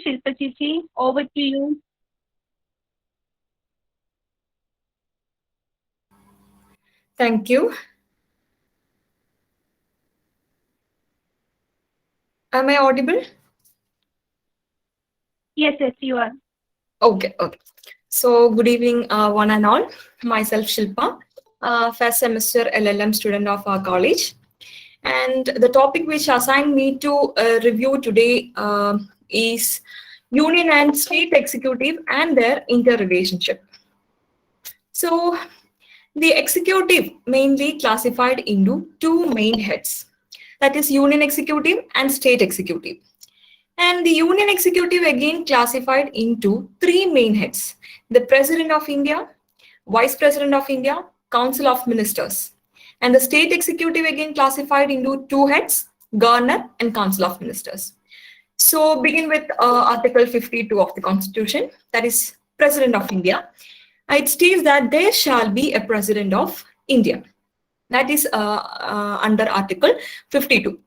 Shilpa Chichi. Over to you. Thank you. Am I audible? Yes, yes, you are. Okay, okay. So, good evening, one and all. Myself, Shilpa, first semester LLM student of our college. And the topic which assigned me to review today is union and state executive and their interrelationship. So, the executive mainly classified into two main heads, that is union executive and state executive. And the union executive again classified into three main heads: the President of India, Vice President of India, Council of Ministers. And the state executive again classified into two heads: Governor and Council of Ministers. So begin with Article 52 of the Constitution, that is President of India. It states that there shall be a President of India. That is under Article 52.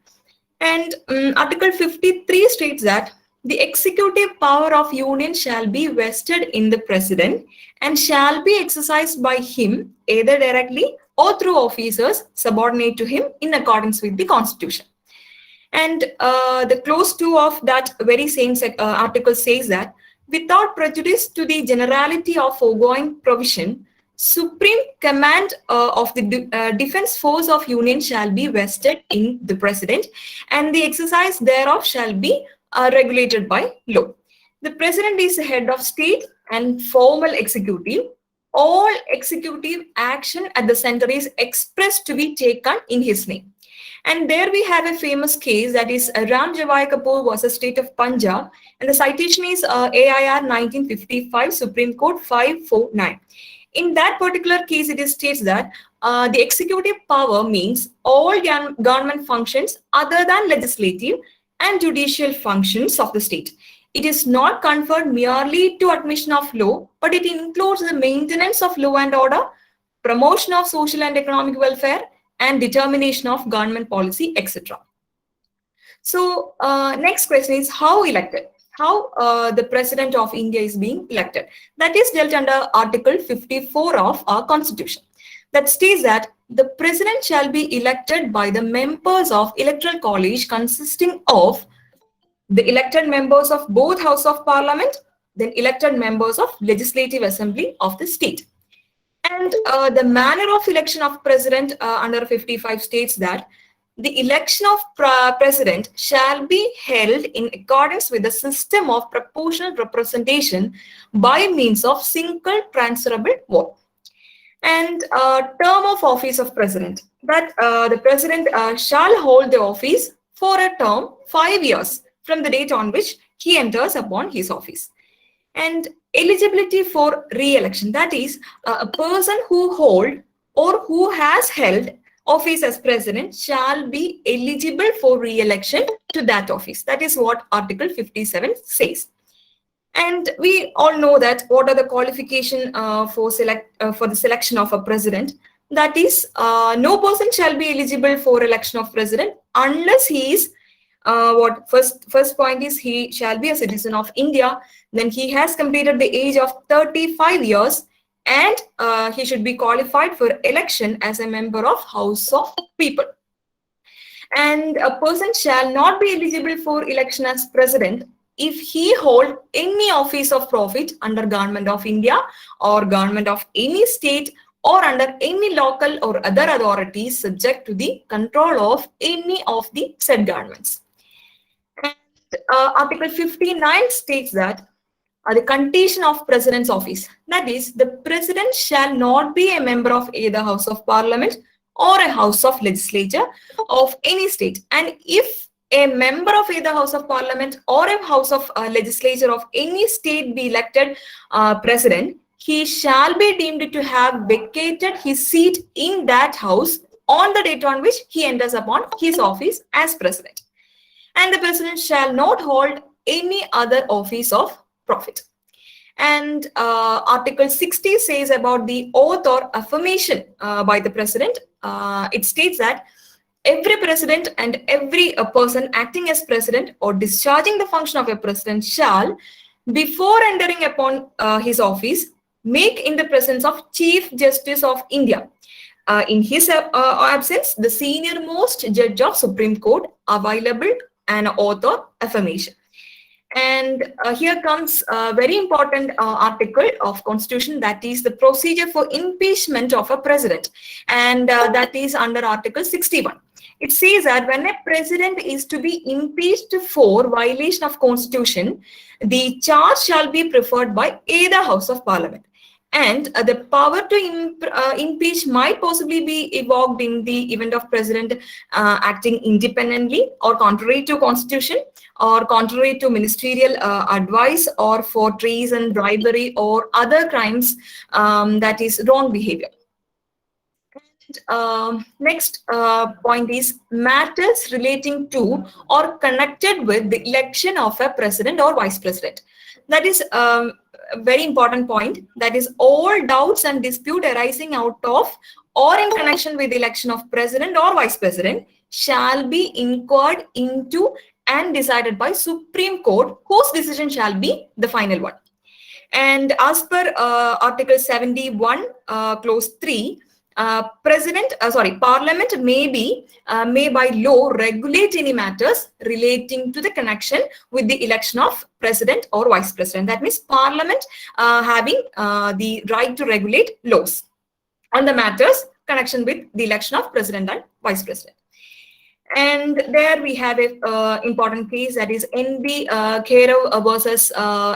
And Article 53 states that the executive power of union shall be vested in the president and shall be exercised by him either directly or through officers subordinate to him in accordance with the constitution. And the clause 2 of that very same article says that without prejudice to the generality of foregoing provision, supreme command of the defense force of union shall be vested in the president, and the exercise thereof shall be regulated by law. The president is the head of state and formal executive. All executive action at the center is expressed to be taken in his name. And there we have a famous case, that is Ram Javai Kapoor versus State of Punjab, and the citation is AIR 1955 Supreme Court 549. In that particular case, it states that the executive power means all government functions other than legislative and judicial functions of the state. It is not conferred merely to admission of law, but it includes the maintenance of law and order, promotion of social and economic welfare, and determination of government policy, etc. So next question is how elected? How the President of India is being elected? That is dealt under Article 54 of our Constitution. That states that the President shall be elected by the members of Electoral College consisting of the elected members of both House of Parliament, then elected members of Legislative Assembly of the state. And the manner of election of president under 55 states that the election of president shall be held in accordance with the system of proportional representation by means of single transferable vote. And term of office of president, that the president shall hold the office for a term 5 years from the date on which he enters upon his office. And eligibility for re-election, that is a person who hold or who has held office as president shall be eligible for re-election to that office. That is what Article 57 says. And we all know that what are the qualification for the selection of a president. That is, no person shall be eligible for election of president unless he is first point is he shall be a citizen of India. Then he has completed the age of 35 years, and he should be qualified for election as a member of House of People. And a person shall not be eligible for election as president if he hold any office of profit under Government of India or Government of any state or under any local or other authorities subject to the control of any of the said governments. And Article 59 states that the condition of president's office, that is, the president shall not be a member of either House of Parliament or a House of Legislature of any state. And if a member of either House of Parliament or a House of Legislature of any state be elected president, he shall be deemed to have vacated his seat in that house on the date on which he enters upon his office as president. And the president shall not hold any other office of profit. And Article 60 says about the oath or affirmation by the president. It states that every president and every person acting as president or discharging the function of a president shall, before entering upon his office, make in the presence of Chief Justice of India, in his absence, the senior most judge of Supreme Court, available an oath or affirmation. And here comes a very important article of Constitution, that is the procedure for impeachment of a president, and that is under Article 61. It says that when a president is to be impeached for violation of Constitution, the charge shall be preferred by either House of Parliament. And the power to impeach might possibly be evoked in the event of president acting independently or contrary to Constitution, or contrary to ministerial advice, or for treason, bribery, or other crimes, that is wrong behavior. Next point is matters relating to or connected with the election of a president or vice president. That is a very important point. That is, all doubts and dispute arising out of or in connection with the election of president or vice president shall be inquired into and decided by Supreme Court, whose decision shall be the final one. And as per Article 71, Clause 3, Parliament may by law regulate any matters relating to the connection with the election of president or vice president. That means Parliament having the right to regulate laws on the matters connection with the election of president and vice president. And there we have a important case, that is NB Khairov versus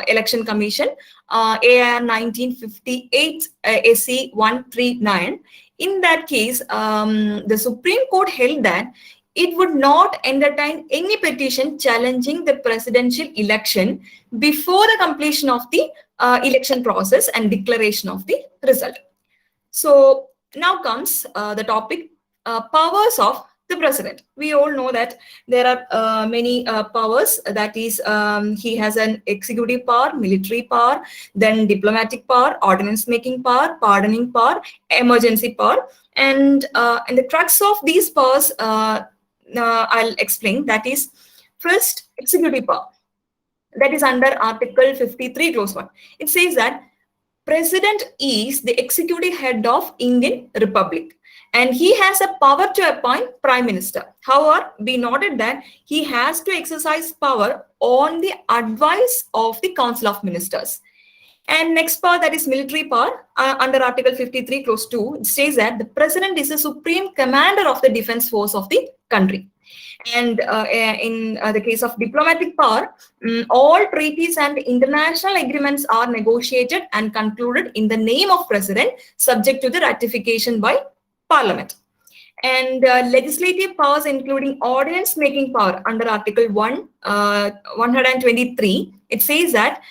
Election Commission, AR 1958 SC 139. In that case, the Supreme Court held that it would not entertain any petition challenging the presidential election before the completion of the election process and declaration of the result. So now comes the topic, powers of the president. We all know that there are many powers. That is, he has an executive power, military power, then diplomatic power, ordinance making power, pardoning power, emergency power. And the crux of these powers, I'll explain. That is, first, executive power. That is under Article 53, Clause 1. It says that President is the executive head of Indian Republic, and he has a power to appoint Prime Minister. However, we noted that he has to exercise power on the advice of the Council of Ministers. And next power, that is military power, under Article 53, Clause 2, it says that the President is the supreme commander of the defense force of the country. And in the case of diplomatic power, all treaties and international agreements are negotiated and concluded in the name of President, subject to the ratification by Parliament. And legislative powers, including ordinance making power, under Article 123, it says that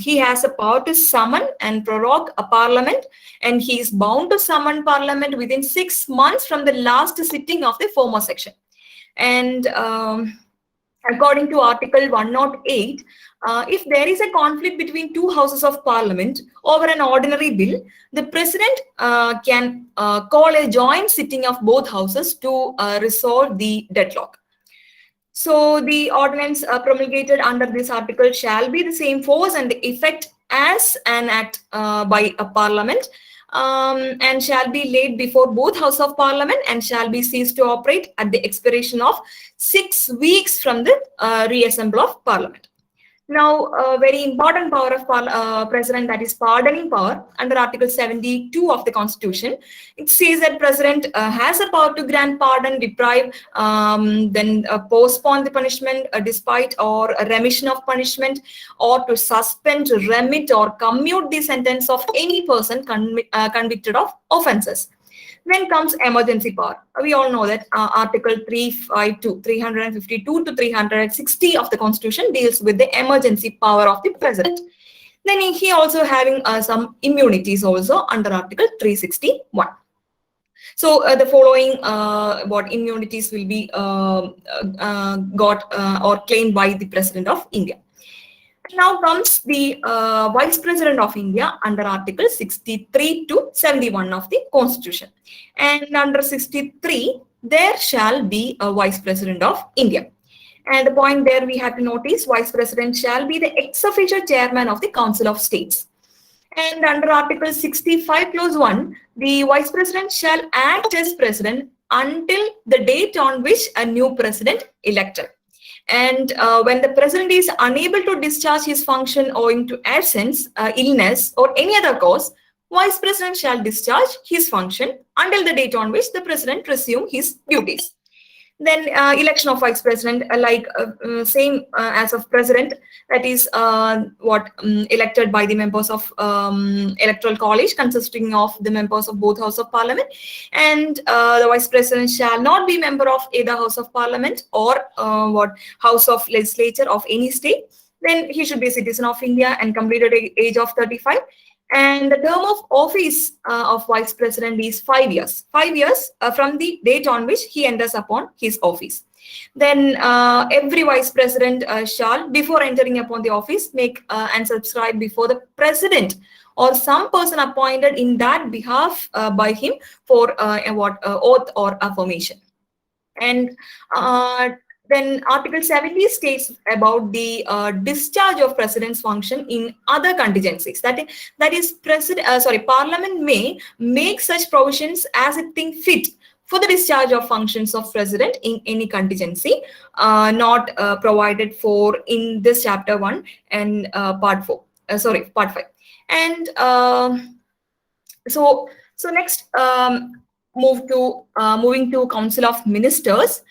he has a power to summon and prorogue a parliament, and he is bound to summon parliament within 6 months from the last sitting of the former section. And according to Article 108, if there is a conflict between two houses of parliament over an ordinary bill, the president can call a joint sitting of both houses to resolve the deadlock. So the ordinance promulgated under this article shall be the same force and effect as an act by a parliament, and shall be laid before both House of Parliament, and shall be ceased to operate at the expiration of 6 weeks from the reassemble of Parliament. Now, a very important power of President, that is pardoning power, under Article 72 of the Constitution. It says that President has a power to grant pardon, deprive, then postpone the punishment despite or a remission of punishment, or to suspend, remit, or commute the sentence of any person convicted of offences. Then comes emergency power. We all know that Article 352 to 360 of the Constitution deals with the emergency power of the President. Then he also having some immunities also under Article 361. So the following what immunities will be got or claimed by the President of India. Now comes the Vice President of India under Article 63 to 71 of the Constitution. And under 63, there shall be a Vice President of India. And the point there we have to notice, Vice President shall be the ex officio chairman of the Council of States. And under Article 65, Clause 1, the Vice President shall act as President until the date on which a new President elected. And when the President is unable to discharge his function owing to absence, illness, or any other cause, Vice President shall discharge his function until the date on which the President resume his duties. Then election of Vice President, same as of President, that is elected by the members of Electoral College, consisting of the members of both House of Parliament, and the Vice President shall not be member of either House of Parliament or House of Legislature of any state. Then he should be a citizen of India and completed age of 35. And the term of office of Vice President is 5 years. 5 years from the date on which he enters upon his office. Then every Vice President shall, before entering upon the office, make and subscribe before the President or some person appointed in that behalf by him for oath or affirmation. And then Article 70 states about the discharge of President's function in other contingencies. That is, Parliament may make such provisions as it think fit for the discharge of functions of President in any contingency not provided for in this Chapter 1 and Part 5. And so next, moving to Council of Ministers.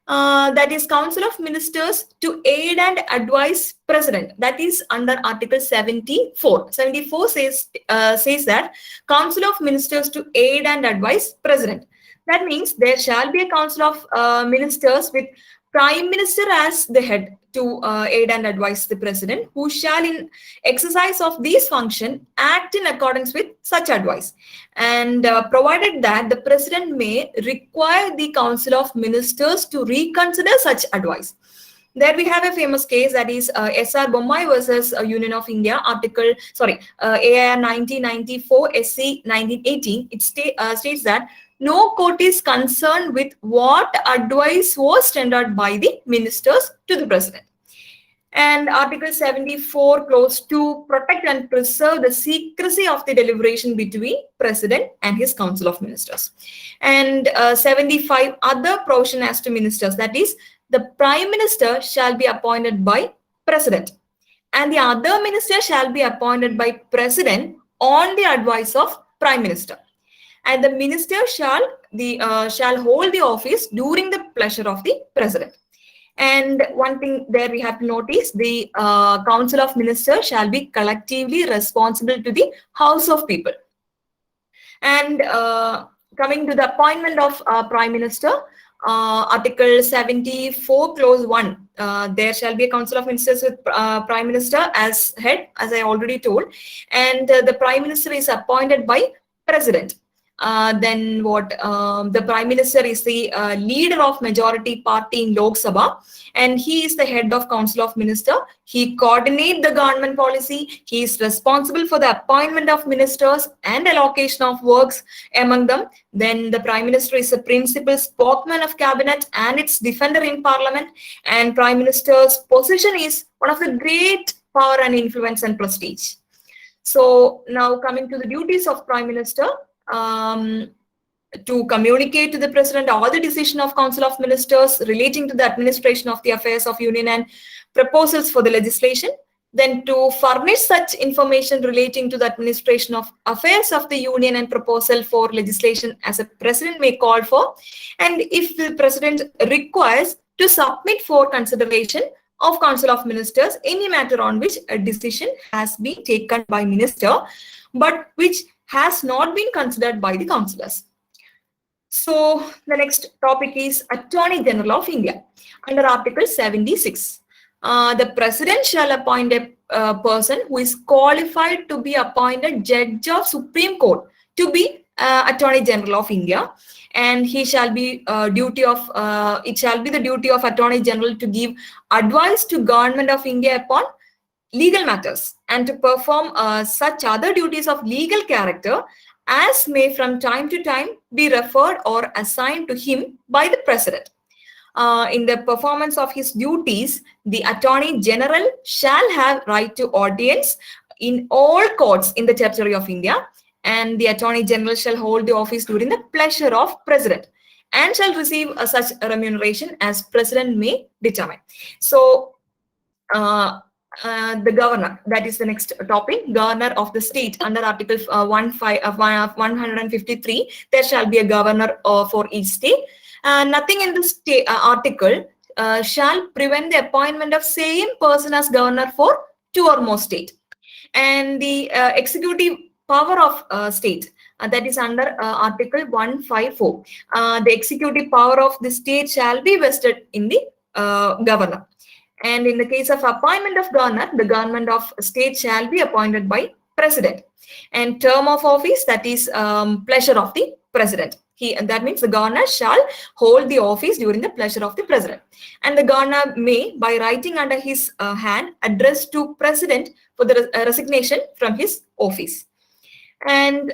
That is Council of Ministers to aid and advise President. That is under Article 74. 74 says that Council of Ministers to aid and advise President. That means there shall be a Council of Ministers with Prime Minister as the head to aid and advise the President, who shall in exercise of these functions act in accordance with such advice. And provided that the President may require the Council of Ministers to reconsider such advice. There we have a famous case, that is S.R. Bommai versus Union of India, AIR 1994, SC 1918. It states that no court is concerned with what advice was tendered by the ministers to the President. And Article 74, Clause 2, protect and preserve the secrecy of the deliberation between President and his Council of Ministers. And 75, other provision as to ministers, that is, the Prime Minister shall be appointed by President, and the other minister shall be appointed by President on the advice of Prime Minister. And the minister shall hold the office during the pleasure of the President. And one thing there we have to notice, the Council of Ministers shall be collectively responsible to the House of People. And coming to the appointment of Prime Minister, Article 74, Clause 1, there shall be a Council of Ministers with Prime Minister as head, as I already told, and the Prime Minister is appointed by President. Then the Prime Minister is the leader of majority party in Lok Sabha, and he is the head of Council of Ministers. He coordinates the government policy. He is responsible for the appointment of ministers and allocation of works among them. Then the Prime Minister is the principal spokesman of cabinet and its defender in Parliament. And Prime Minister's position is one of the great power and influence and prestige. So now coming to the duties of Prime Minister. To communicate to the President all the decision of Council of Ministers relating to the administration of the affairs of Union and proposals for the legislation, then to furnish such information relating to the administration of affairs of the Union and proposal for legislation as a President may call for, and if the President requires, to submit for consideration of Council of Ministers any matter on which a decision has been taken by Minister, but which has not been considered by the councillors. So the next topic is Attorney General of India. Under Article 76, the President shall appoint a person who is qualified to be appointed Judge of Supreme Court to be Attorney General of India, and he shall be it shall be the duty of Attorney General to give advice to Government of India upon legal matters and to perform such other duties of legal character as may from time to time be referred or assigned to him by the President. In the performance of his duties, the Attorney General shall have right to audience in all courts in the territory of India, and the Attorney General shall hold the office during the pleasure of President and shall receive such remuneration as President may determine. So, the governor, that is the next topic, governor of the state. Under Article 153, there shall be a governor for each state. Nothing in this article shall prevent the appointment of same person as governor for two or more state. And the executive power of state, that is under Article 154. The executive power of the state shall be vested in the governor. And in the case of appointment of governor, the government of state shall be appointed by President. And term of office, that is pleasure of the President. That means the governor shall hold the office during the pleasure of the President. And the governor may, by writing under his hand, address to President for the resignation from his office. And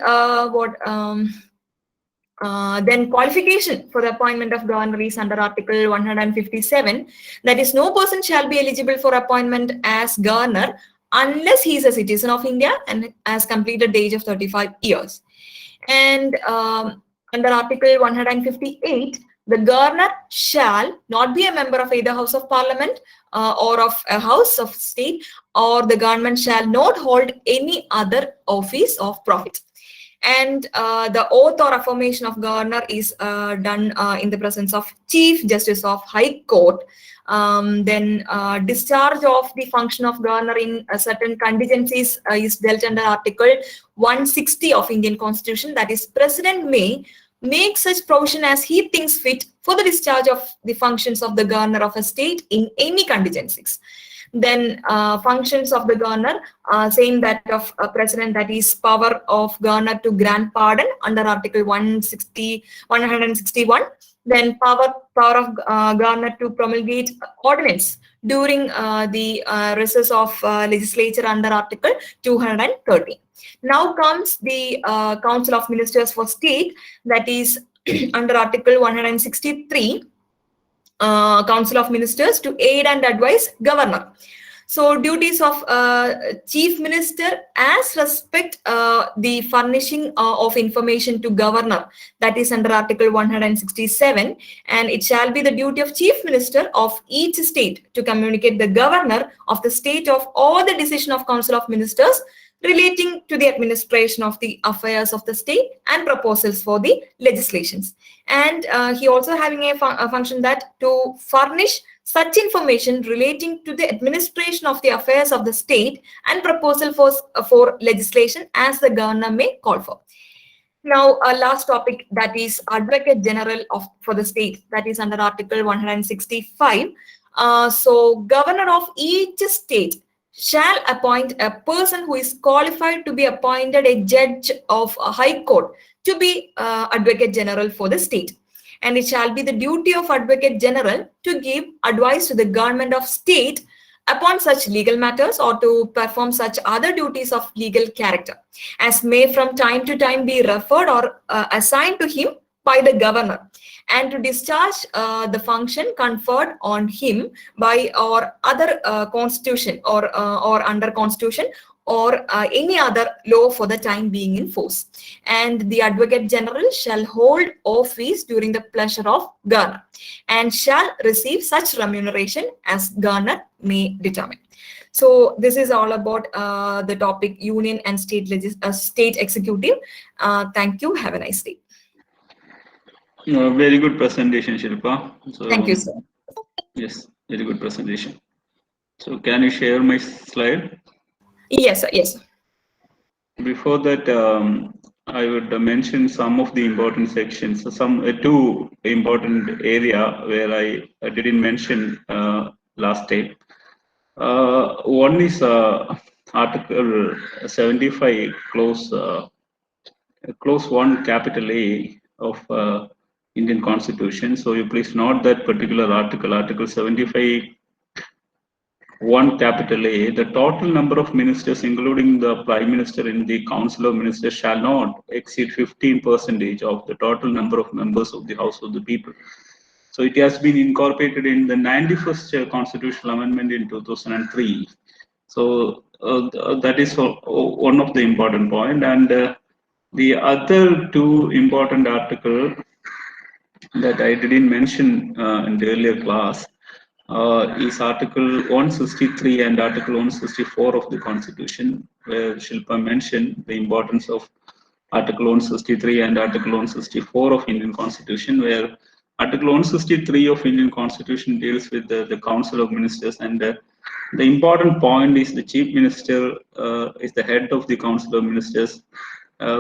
then qualification for the appointment of governor is under Article 157. That is, no person shall be eligible for appointment as governor unless he is a citizen of India and has completed the age of 35 years. And under Article 158, the governor shall not be a member of either House of Parliament or of a House of State, or the government shall not hold any other office of profit. And the oath or affirmation of governor is done in the presence of Chief Justice of High Court. Then discharge of the function of governor in certain contingencies is dealt under Article 160 of Indian Constitution. That is, President may make such provision as he thinks fit for the discharge of the functions of the governor of a state in any contingencies. Then functions of the governor, same that of President, that is power of governor to grant pardon under Article 161. Then power of governor to promulgate ordinance during the recess of legislature under Article 230. Now comes the Council of Ministers for State, that is under Article 163. Council of Ministers to aid and advise governor. So duties of Chief Minister as respect the furnishing of information to governor, that is under Article 167, and it shall be the duty of Chief Minister of each state to communicate the governor of the state of all the decision of Council of Ministers relating to the administration of the affairs of the state and proposals for the legislations. And he also having a function that to furnish such information relating to the administration of the affairs of the state and proposal for legislation as the governor may call for. Now, our last topic, that is Advocate General for the state, that is under Article 165. So governor of each state shall appoint a person who is qualified to be appointed a judge of a high court to be Advocate General for the state. And it shall be the duty of Advocate General to give advice to the government of state upon such legal matters or to perform such other duties of legal character as may from time to time be referred or assigned to him by the governor, and to discharge the function conferred on him by or other constitution or under constitution or any other law for the time being in force. And the Advocate General shall hold office during the pleasure of governor and shall receive such remuneration as governor may determine. So this is all about the topic union and state executive. Thank you. Have a nice day. Very good presentation, Shilpa. So, thank you, sir. Yes, very good presentation. So can you share my slide? Yes, sir. Yes. Before that, I would mention some of the important sections. So two important area where I didn't mention last time. One is Article 75, clause 1, capital A of Indian Constitution. So you please note that particular article, Article 75, 1 capital A, the total number of ministers, including the Prime Minister in the Council of Ministers, shall not exceed 15% of the total number of members of the House of the People. So it has been incorporated in the 91st Constitutional Amendment in 2003. So that is one of the important point. And the other two important articles that I didn't mention in the earlier class is Article 163 and Article 164 of the Constitution, where Shilpa mentioned the importance of Article 163 and Article 164 of Indian Constitution, where Article 163 of Indian Constitution deals with the Council of Ministers, and the important point is the Chief Minister is the head of the Council of Ministers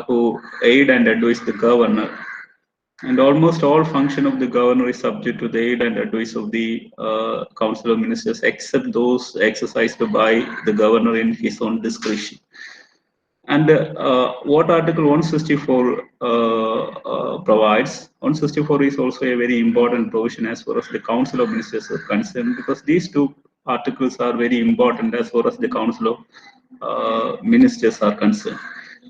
who aid and advise the governor. And almost all function of the governor is subject to the aid and advice of the Council of Ministers, except those exercised by the governor in his own discretion. And what Article 164 provides, 164 is also a very important provision as far as the Council of Ministers are concerned, because these two articles are very important as far as the Council of Ministers are concerned.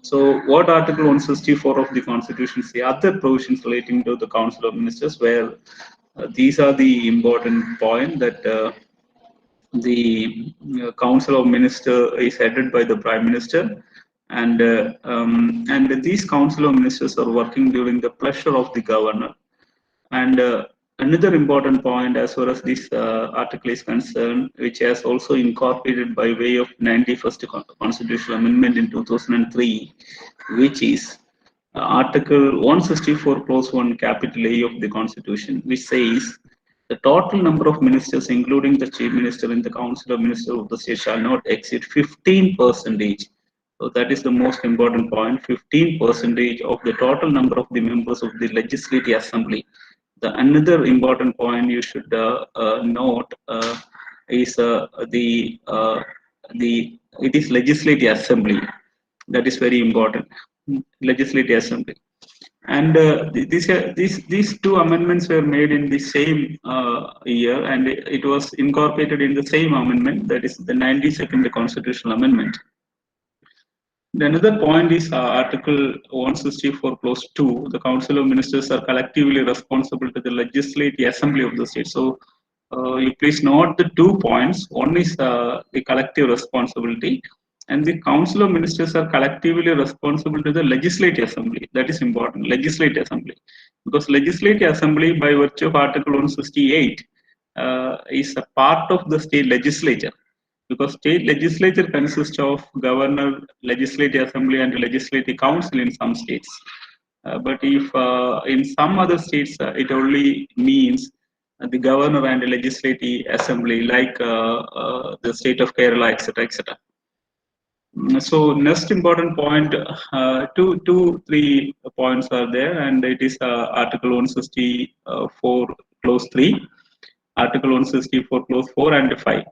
So what Article 164 of the Constitution say, other provisions relating to the Council of Ministers, where these are the important point that the Council of Ministers is headed by the Prime Minister, and these Council of Ministers are working during the pleasure of the governor. And another important point as far as this article is concerned, which has also incorporated by way of 91st Constitutional Amendment in 2003, which is Article 164 Clause 1 capital A of the Constitution, which says the total number of ministers, including the Chief Minister in the Council of Ministers of the state, shall not exceed 15%. So that is the most important point, 15% of the total number of the members of the Legislative Assembly. The another important point you should note is it is Legislative Assembly. That is very important. Legislative Assembly. And these two amendments were made in the same year, and it was incorporated in the same amendment, that is the 92nd Constitutional Amendment. Another point is Article 164 Clause 2. The Council of Ministers are collectively responsible to the Legislative Assembly of the state. So you please note the 2 points. One is the collective responsibility, and the Council of Ministers are collectively responsible to the Legislative Assembly. That is important, Legislative Assembly. Because Legislative Assembly, by virtue of Article 168, is a part of the state legislature. Because state legislature consists of governor, legislative assembly, and legislative council in some states. But if in some other states it only means the governor and the legislative assembly, like the state of Kerala, etc., etc. So next important point, 3 points are there, and it is Article 164 Clause 3. Article 164 Clause 4 and 5.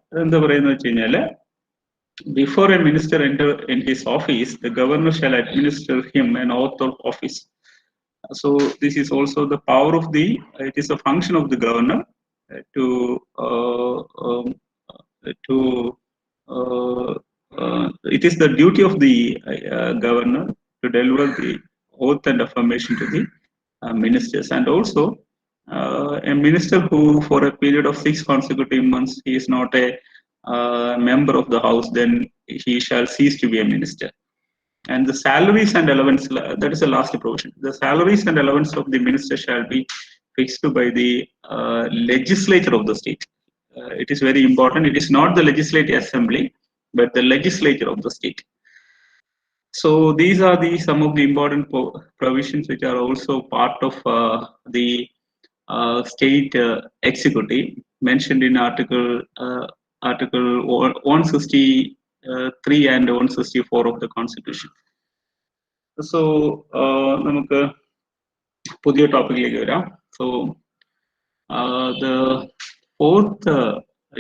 Before a minister enter in his office, the governor shall administer him an oath of office. So this is also the power of it is a function of the governor it is the duty of the governor to deliver the oath and affirmation to the ministers. And also a minister who for a period of 6 consecutive months he is not a member of the house, then he shall cease to be a minister. And the salaries and allowance, that is the last provision. The salaries and allowance of the minister shall be fixed by the legislature of the state. It is very important. It is not the legislative assembly, but the legislature of the state. So these are some of the important provisions which are also part of the state executive mentioned in Article 163 and 164 of the Constitution. So നമുക്ക് പുതിയ ടോപ്പിക്കിലേക്ക് വരാം. So the fourth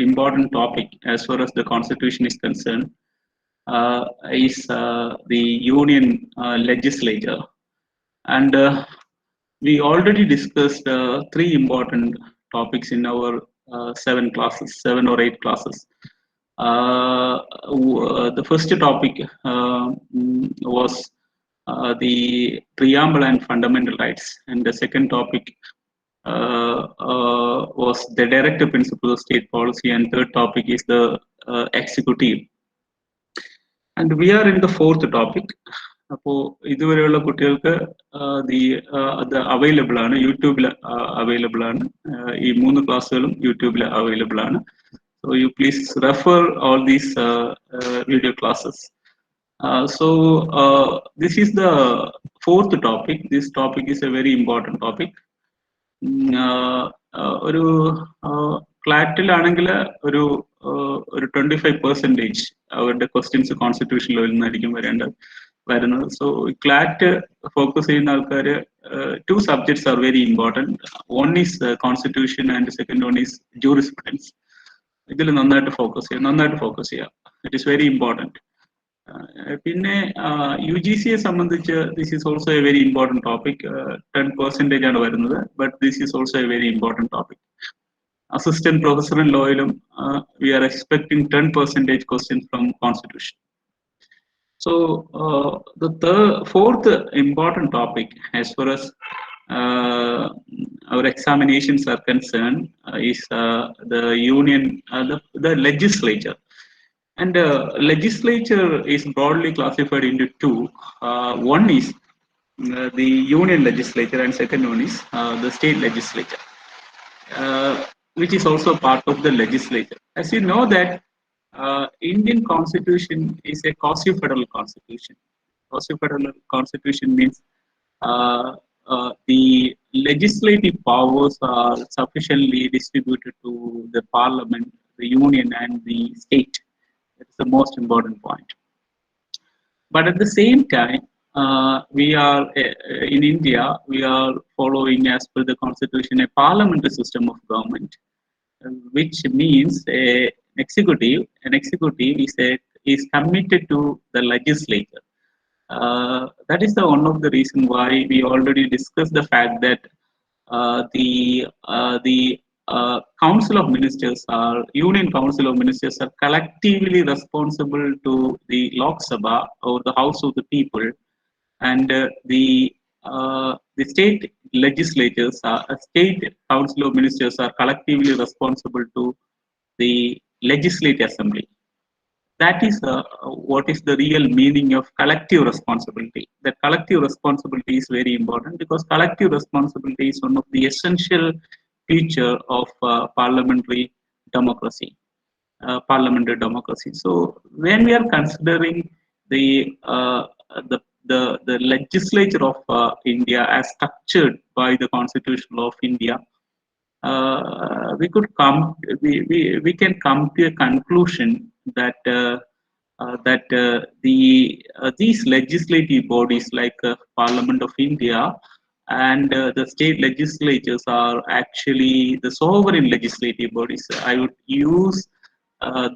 important topic as far as the Constitution is concerned is the Union legislature, and we already discussed 3 important topics in our 7 or 8 classes. The first topic was the preamble and fundamental rights, and the second topic was the directive principle of state policy, and third topic is the executive. And we are in the fourth topic. അപ്പോൾ ഇതുവരെയുള്ള കുട്ടികൾക്ക് അത് available ആണ്, യൂട്യൂബിൽ available ആണ്. ഈ 3 ക്ലാസ്സുകളും യൂട്യൂബിൽ അവൈലബിൾ ആണ്. So you please refer all these video classes. This is the fourth topic. This topic is a very important topic. ഒരു ക്ലാറ്റിലാണെങ്കിൽ ഒരു 25% അവരുടെ ക്വസ്റ്റ്യൻസ് കോൺസ്റ്റിറ്റ്യൂഷൻ ലെവലിൽ നിന്നായിരിക്കും വരുന്നത്. സോ ക്ലാറ്റ് ഫോക്കസ് ചെയ്യുന്ന ആൾക്കാർ 2 subjects are very important. One is constitution and the second one is jurisprudence. ഇതിൽ നന്നായിട്ട് ഫോക്കസ് ചെയ്യാം. It is very important. പിന്നെ UGCയെ സംബന്ധിച്ച് this is also a very important topic. 10% ആണ് വരുന്നത്, but this is also a very important topic. Assistant professor in ലോയിലും we are expecting 10% questions from constitution. So the fourth important topic as far as our examinations are concerned is the union, the legislature. And legislature is broadly classified into 2. One is the union legislature and second one is the state legislature, which is also part of the legislature. As you know that Indian constitution is a quasi-federal constitution. Quasi-federal constitution means the legislative powers are sufficiently distributed to the parliament, the union and the state. That's the most important point. But at the same time, we are in India, we are following, as per the constitution, a parliamentary system of government, which means an executive is committed to the legislature. That is one of the reason why we already discussed the fact that the Council of Ministers Union Council of Ministers are collectively responsible to the Lok Sabha, or the House of the People, and the state legislatures, state Council of Ministers are collectively responsible to the Legislative Assembly. That is what is the real meaning of collective responsibility. That collective responsibility is very important, because collective responsibility is one of the essential feature of parliamentary democracy. So when we are considering the legislature of India as structured by the Constitution of India, we can come to a conclusion that these legislative bodies like Parliament of India and the state legislatures are actually the sovereign legislative bodies. I would use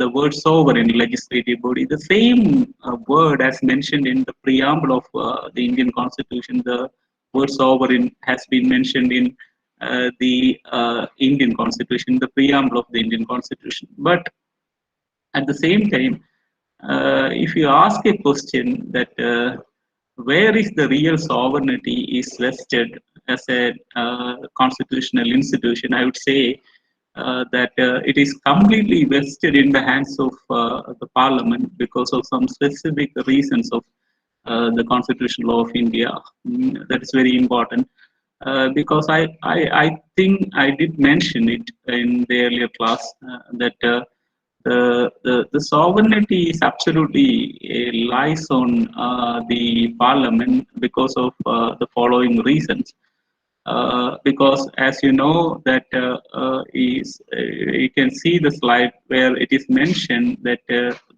the word sovereign legislative body, the same word as mentioned in the preamble of the Indian Constitution. The word sovereign has been mentioned in the Indian Constitution, the preamble of the Indian Constitution. But at the same time, if you ask a question that where is the real sovereignty is vested as a constitutional institution, I would say that it is completely vested in the hands of the Parliament, because of some specific reasons of the Constitutional Law of India. That is very important. Because I think I did mention it in the earlier class that the sovereignty is absolutely lies on the Parliament because of the following reasons. Because as you know that you can see the slide where it is mentioned that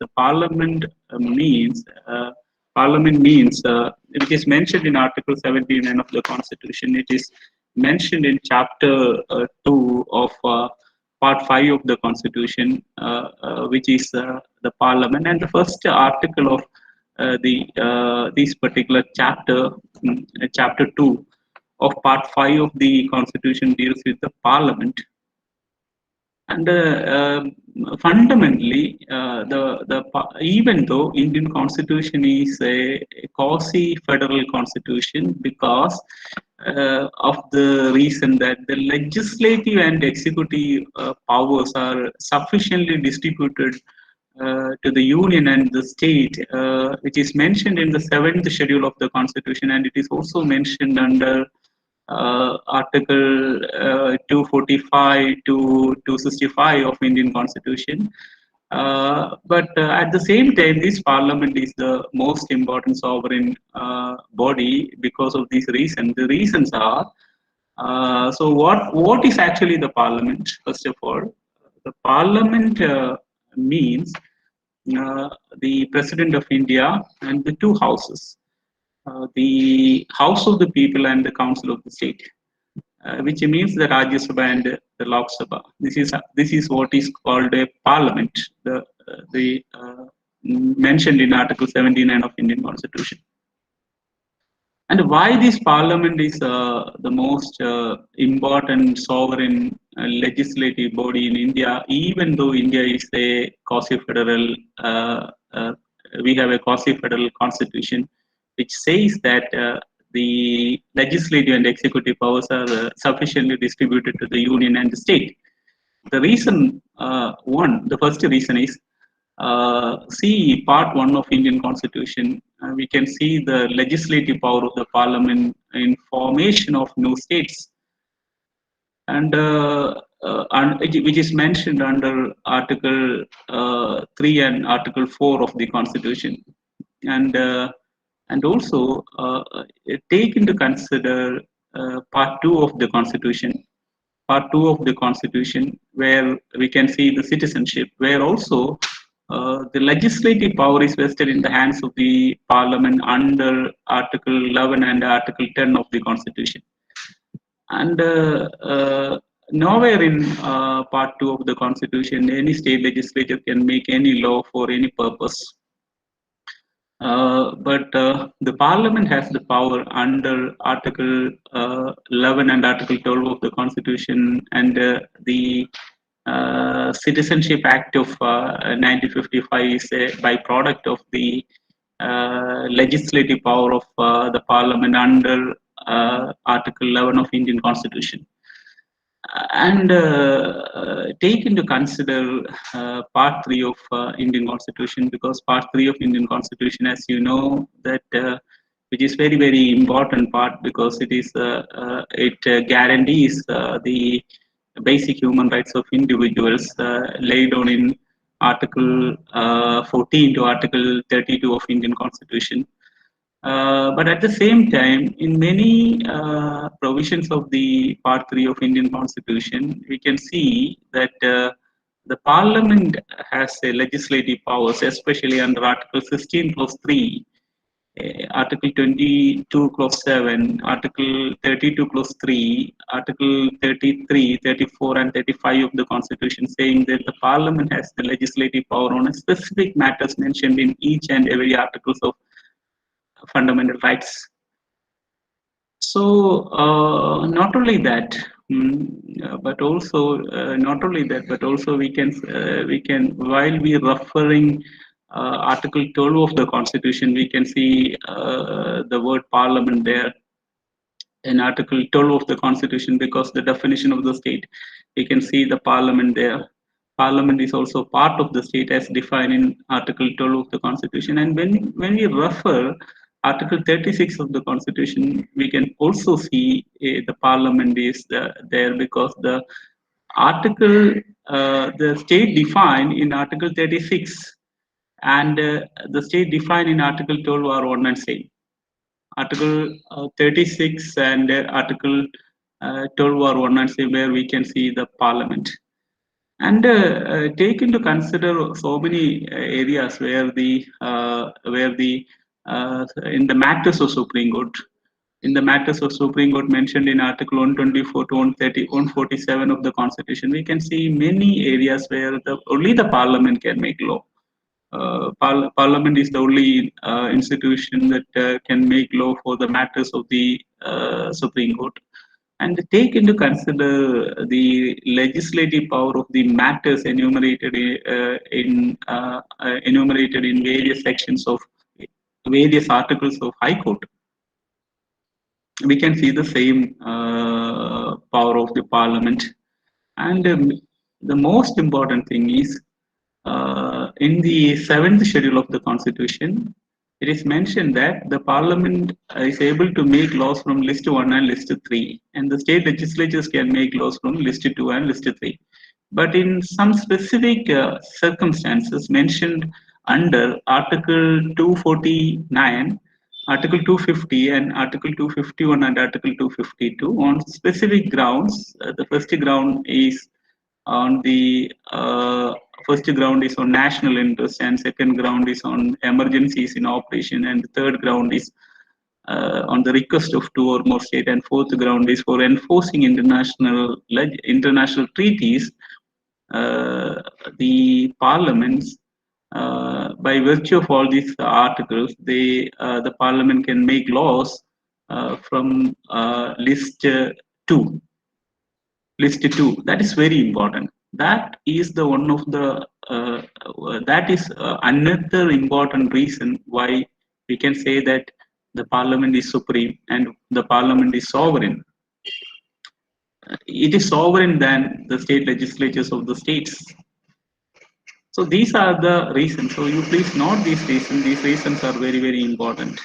the Parliament means. Parliament means, it is mentioned in Article 79 of the Constitution. It is mentioned in Chapter 2 of Part 5 of the Constitution, which is the Parliament. And the first article of this particular chapter, Chapter 2 of Part 5 of the Constitution, deals with the Parliament. And the second article of this particular chapter, chapter 2 of Part 5 of the Constitution, deals with the executive. So And fundamentally, even though Indian Constitution is a quasi-federal constitution, because of the reason that the legislative and executive powers are sufficiently distributed to the union and the state, which is mentioned in the 7th schedule of the constitution, and it is also mentioned under Article 245 to 265 of Indian Constitution. But at the same time, this parliament is the most important sovereign body because of these reasons. The reasons are, so what is actually the parliament? First of all, the parliament means the president of India and the two houses, the House of the People and the Council of the State, which means the Rajya Sabha and the Lok Sabha. This is what is called a parliament, mentioned in Article 79 of Indian Constitution. And why this parliament is the most important sovereign legislative body in India, even though India is a quasi-federal, we have a quasi-federal constitution, which says that the legislative and executive powers are sufficiently distributed to the union and the state. The reason, the first reason is, see part 1 of Indian Constitution, we can see the legislative power of the parliament in formation of new states, and which is mentioned under Article 3 and Article 4 of the Constitution, and also take into consider Part 2 of the Constitution. Part 2 of the Constitution, where we can see the citizenship, where also the legislative power is vested in the hands of the parliament under Article 11 and Article 10 of the Constitution. And nowhere in Part 2 of the Constitution, any state legislature can make any law for any purpose. But the parliament has the power under Article 11 and Article 12 of the Constitution, and the Citizenship Act of 1955 is a byproduct of the legislative power of the parliament under Article 11 of Indian Constitution. And take into consider Part 3 of Indian Constitution, because Part 3 of Indian Constitution, as you know, that which is very, very important part, because it is it guarantees the basic human rights of individuals laid down in Article 14 to Article 32 of Indian Constitution. But at the same time, in many provisions of the Part 3 of Indian Constitution, we can see that the Parliament has a legislative powers, especially under Article 16 clause 3, Article 22 clause 7, Article 32 clause 3, Article 33, 34 and 35 of the Constitution, saying that the Parliament has the legislative power on specific matters mentioned in each and every articles of fundamental rights. So not only that, but also we can while we referring Article 12 of the Constitution, we can see the word parliament there in Article 12 of the Constitution, because the definition of the state, we can see the parliament there. Parliament is also part of the state as defined in Article 12 of the Constitution. And when we refer Article 36 of the Constitution, we can also see the Parliament is there, because the article, the state defined in Article 36 and the state defined in Article 12 are one and same. Article 36 and Article 12 are one and same, where we can see the Parliament. And take into consider so many areas where in the matters of Supreme Court, mentioned in Article 124 to 130, 147 of the Constitution, we can see many areas where only the Parliament can make law. Parliament is the only institution that can make law for the matters of the Supreme Court. and take into consider the legislative power of the matters enumerated in various sections of various articles of High Court. We can see the same power of the Parliament, and the most important thing is in the seventh schedule of the Constitution, it is mentioned that the Parliament is able to make laws from List 1 and List 3, and the state legislatures can make laws from List 2 and List 3. But in some specific circumstances mentioned under Article 249, Article 250, and Article 251 and Article 252, on specific grounds, the first ground is on the first ground is on national interest, and second ground is on emergencies in operation, and the third ground is on the request of two or more states, and fourth ground is for enforcing international treaties. The parliaments, by virtue of all these articles, the parliament can make laws from list 2. List 2, that is very important. That is the one of the that is another important reason why we can say that the parliament is supreme and the parliament is sovereign. It is sovereign than the state legislatures of the states. So these are the reasons. So you please note these reasons. These reasons are very, very important.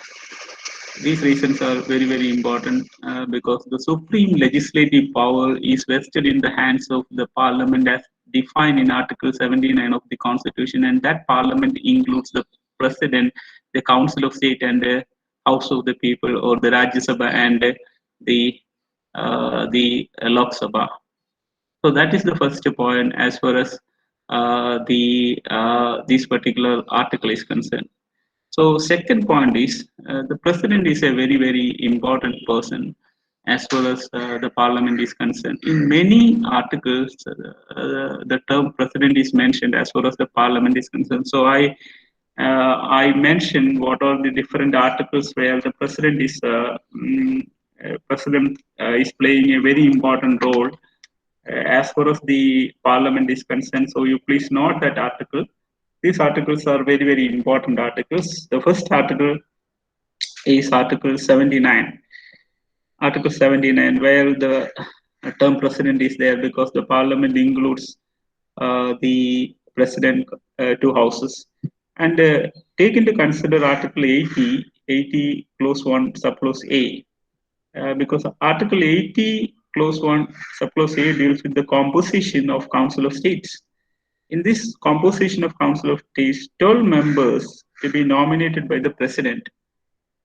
These reasons are very, very important because the supreme legislative power is vested in the hands of the parliament as defined in Article 79 of the Constitution, and that parliament includes the president, the Council of State, and the House of the People, or the Rajya Sabha, and the Lok Sabha. So that is the first point as far as this particular article is concerned. So second point is the president is a very, very important person as far as the parliament is concerned. In many articles, the term president is mentioned as far as the parliament is concerned. So I mentioned what are the different articles where the president is playing a very important role as far as the parliament is concerned. So you please note that article. These articles are very, very important articles. The first article is Article 79. Article 79, where the term president is there because the parliament includes the president, two houses. And take into consider Article 80 clause 1 subclause A, because Article 80 clause 1 subclause A deals with the composition of Council of States. In this composition of Council of States, 12 members to be nominated by the President.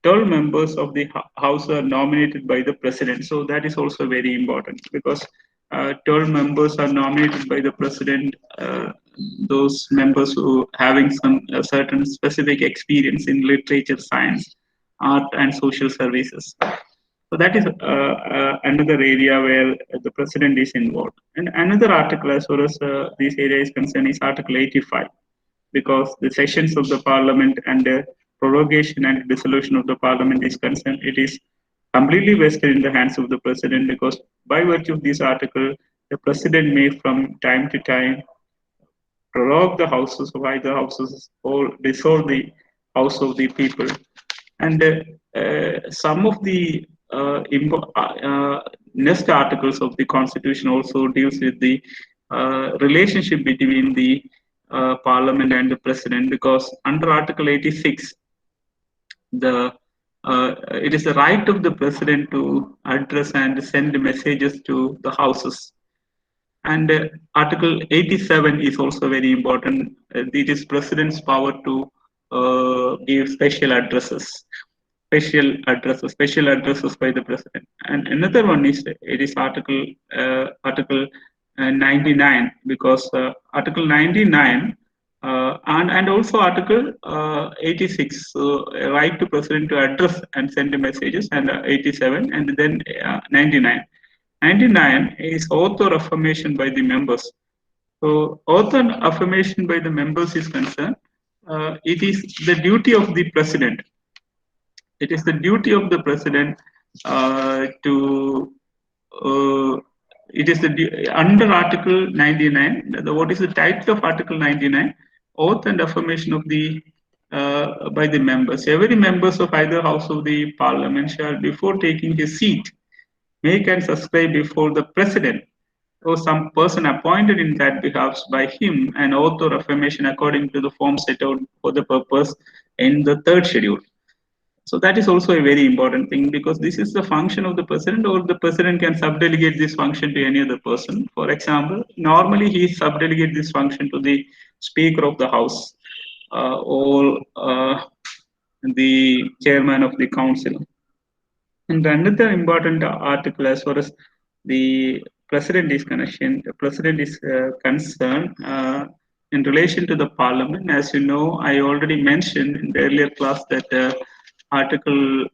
12 members of the House are nominated by the President. So that is also very important because 12 members are nominated by the President, those members who having some certain specific experience in literature, science, art, and social services. So that is another area where the president is involved. And another article as far as this area is concerned is Article 85, because the sessions of the parliament and the prorogation and dissolution of the parliament is concerned, it is completely vested in the hands of the president, because by virtue of this article, the president may from time to time prorogue the houses of either houses or dissolve the House of the People. And some of the next articles of the Constitution also deals with the relationship between the Parliament and the President, because under Article 86, it is the right of the President to address and send messages to the houses. And Article 87 is also very important. It is President's power to give special addresses by the president. And another one is Article 99, because Article 99 and also Article 86, so right to president to address and send messages, and 87, and then 99. 99 is oath or affirmation by the members. So oath and affirmation by the members is concerned. It is the duty of the president. It is the duty of the president to it is under Article 99. What is the title of Article 99? Oath and affirmation of the by the members. Every members of either house of the parliament shall, before taking his seat, make and subscribe before the president or some person appointed in that behalf by him an oath or affirmation according to the form set out for the purpose in the third schedule. So that is also a very important thing, because this is the function of the president, or the president can subdelegate this function to any other person. For example, normally he subdelegate this function to the Speaker of the House or the chairman of the council. And another important article, as far as the president is concerned, in relation to the parliament. As you know, I already mentioned in the earlier class that Article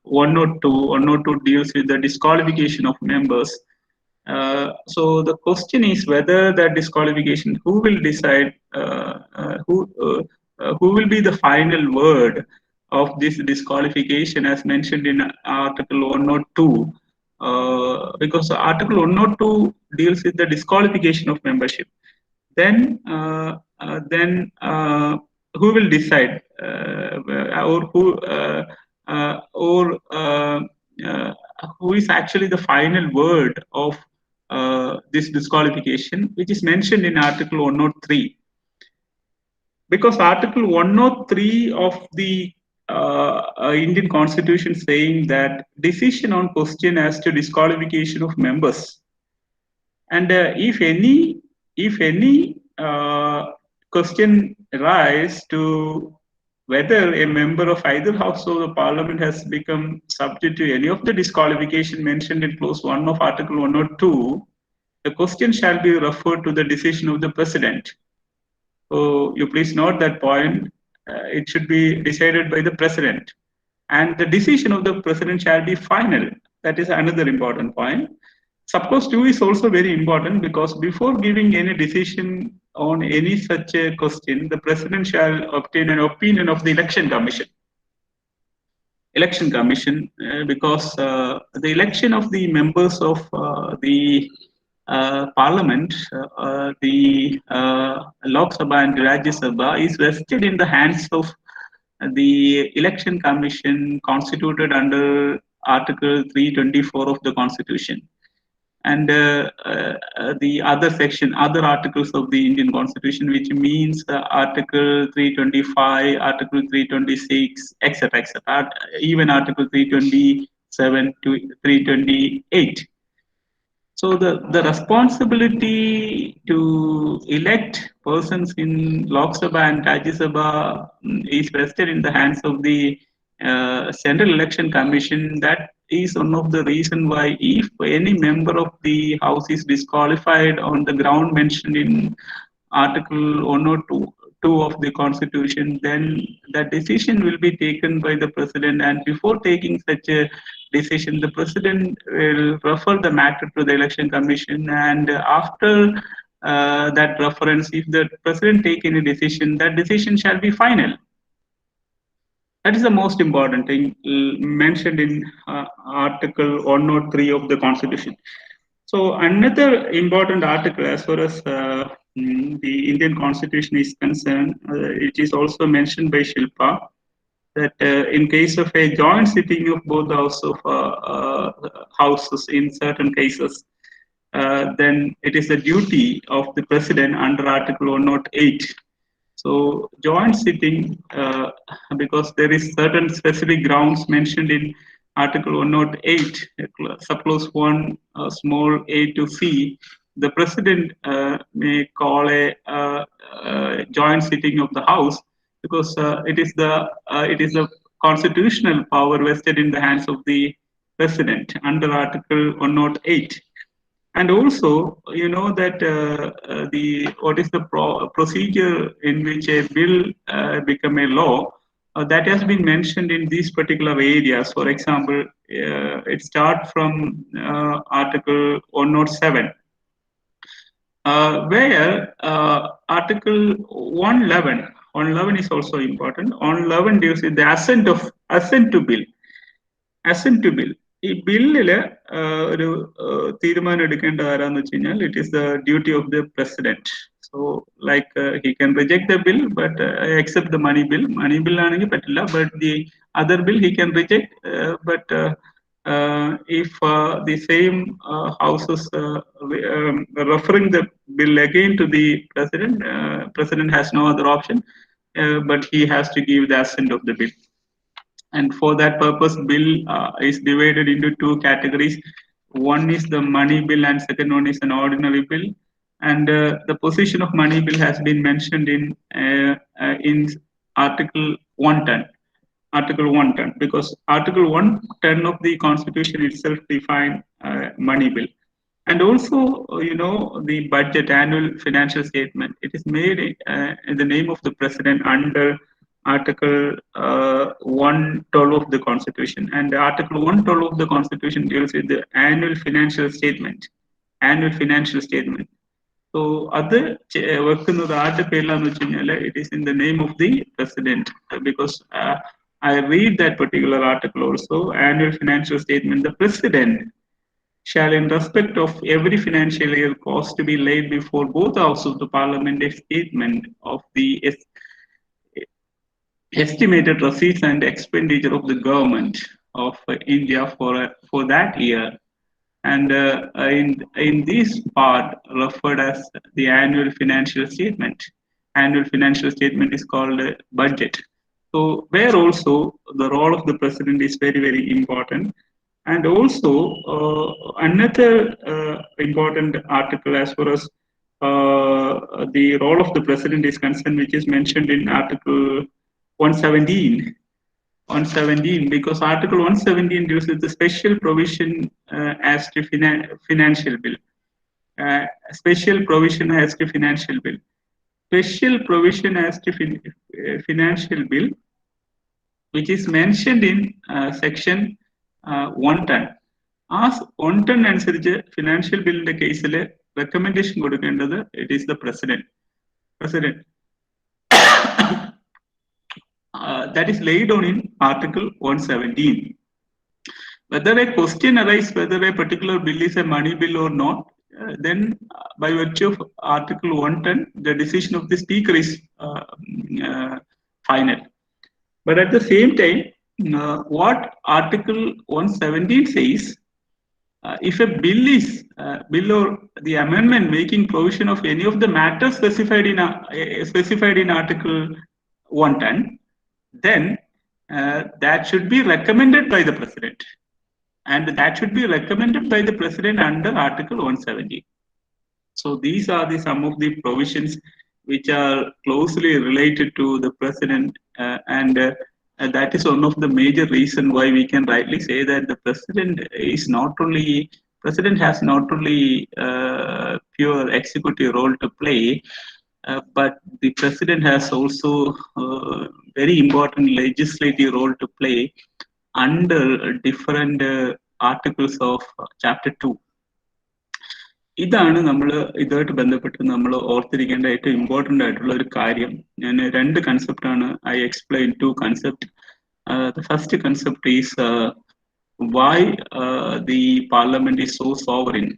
102 deals with the disqualification of members. So the question is whether that disqualification, who will decide, who will be the final word of this disqualification, as mentioned in Article 102, because Article 102 deals with the disqualification of membership. Then who will decide, who is actually the final word of this disqualification, which is mentioned in Article 103. Because Article 103 of the Indian Constitution saying that decision on question as to disqualification of members, and if any question arise to whether a member of either house of the parliament has become subject to any of the disqualification mentioned in clause 1 of Article 102, the question shall be referred to the decision of the president. So you please note that point. It should be decided by the president, and the decision of the president shall be final. That is another important point. Subclause 2 is also very important, because before giving any decision on any such a question, the president shall obtain an opinion of the election commission. Because the election of the members of the parliament, the Lok Sabha and Rajya Sabha, is vested in the hands of the election commission constituted under Article 324 of the Constitution. And the other articles of the Indian Constitution, which means Article 325, Article 326, etc., etc., even Article 327 to 328. So the responsibility to elect persons in Lok Sabha and Rajya Sabha is vested in the hands of the Central Election Commission. That is one of the reason why, if any member of the House is disqualified on the ground mentioned in Article 102 of the Constitution, then that decision will be taken by the president, and before taking such a decision, the president will refer the matter to the election commission, and after that reference, if the president take any decision, that decision shall be final. That is the most important thing mentioned in Article 103 of the Constitution. So another important article, as far as the Indian Constitution is concerned, it is also mentioned by Shilpa, that in case of a joint sitting of both houses in certain cases, then it is the duty of the president under Article 108. So joint sitting, because there is certain specific grounds mentioned in Article 108, subclause 1, small a to c, the president may call a joint sitting of the House, because it is the constitutional power vested in the hands of the president under Article 108. And also, you know that what is the procedure in which a bill become a law, that has been mentioned in these particular areas. For example, it starts from Article 107, where Article 111. 111 is also important. 111 deals with the assent to bill. Assent to bill. ഈ ബില്ലില് ഒരു തീരുമാനം എടുക്കേണ്ടത് ആരാന്ന് വെച്ച് കഴിഞ്ഞാൽ it is the duty of the president. So like he can reject the bill but except the money bill ആണെങ്കിൽ പറ്റില്ല, but the other bill he can reject, but if the same houses referring the bill again to the president has no other option, but he has to give the assent of the bill. And for that purpose, bill is divided into two categories. One is the money bill and second one is an ordinary bill. And the position of money bill has been mentioned in Article 110. Article 110, because Article 110 of the Constitution itself define money bill. And also, the budget, annual financial statement, it is made in the name of the president under Article 112 of the Constitution. And Article 112 of the Constitution deals with the annual financial statement. So, other it is in the name of the president, because I read that particular article also. Annual financial statement, the president shall, in respect of every financial year, cause to be laid before both houses of the parliament a statement of the estimated receipts and expenditure of the government of India for that year. And in this part referred as the annual financial statement. Annual financial statement is called budget. So where also the role of the president is very, very important. And also another important article as far as the role of the president is concerned, which is mentioned in Article 117, because Article 117 deals with the special provision as to financial bill. Special provision as to financial bill. Special provision as to financial bill, which is mentioned in section 110. As 110 അനുസരിച്ച് financial bill case recommendation കൊടുക്കേണ്ടത് it is the president. That is laid on in Article 117. Whether a question arises whether a particular bill is a money bill or not, then by virtue of Article 110, the decision of the speaker is final. But at the same time, what Article 117 says, if a bill or the amendment making provision of any of the matters specified in Article 110, then that should be recommended by the president. And that should be recommended by the president under Article 117. So these are some of the provisions which are closely related to the president, and that is one of the major reason why we can rightly say that the president has not only pure executive role to play, but the president has also very important legislative role to play under different articles of chapter 2. ഇതാണ് നമ്മൾ ഇതുമായിട്ട് ബന്ധപ്പെട്ട് നമ്മൾ ഓർത്തിരിക്കേണ്ട ഏറ്റവും important ആയിട്ടുള്ള ഒരു കാര്യം. ഞാൻ രണ്ട് കൺസെപ്റ്റാണ് I explain two concept. The first concept is why the parliament is so sovereign,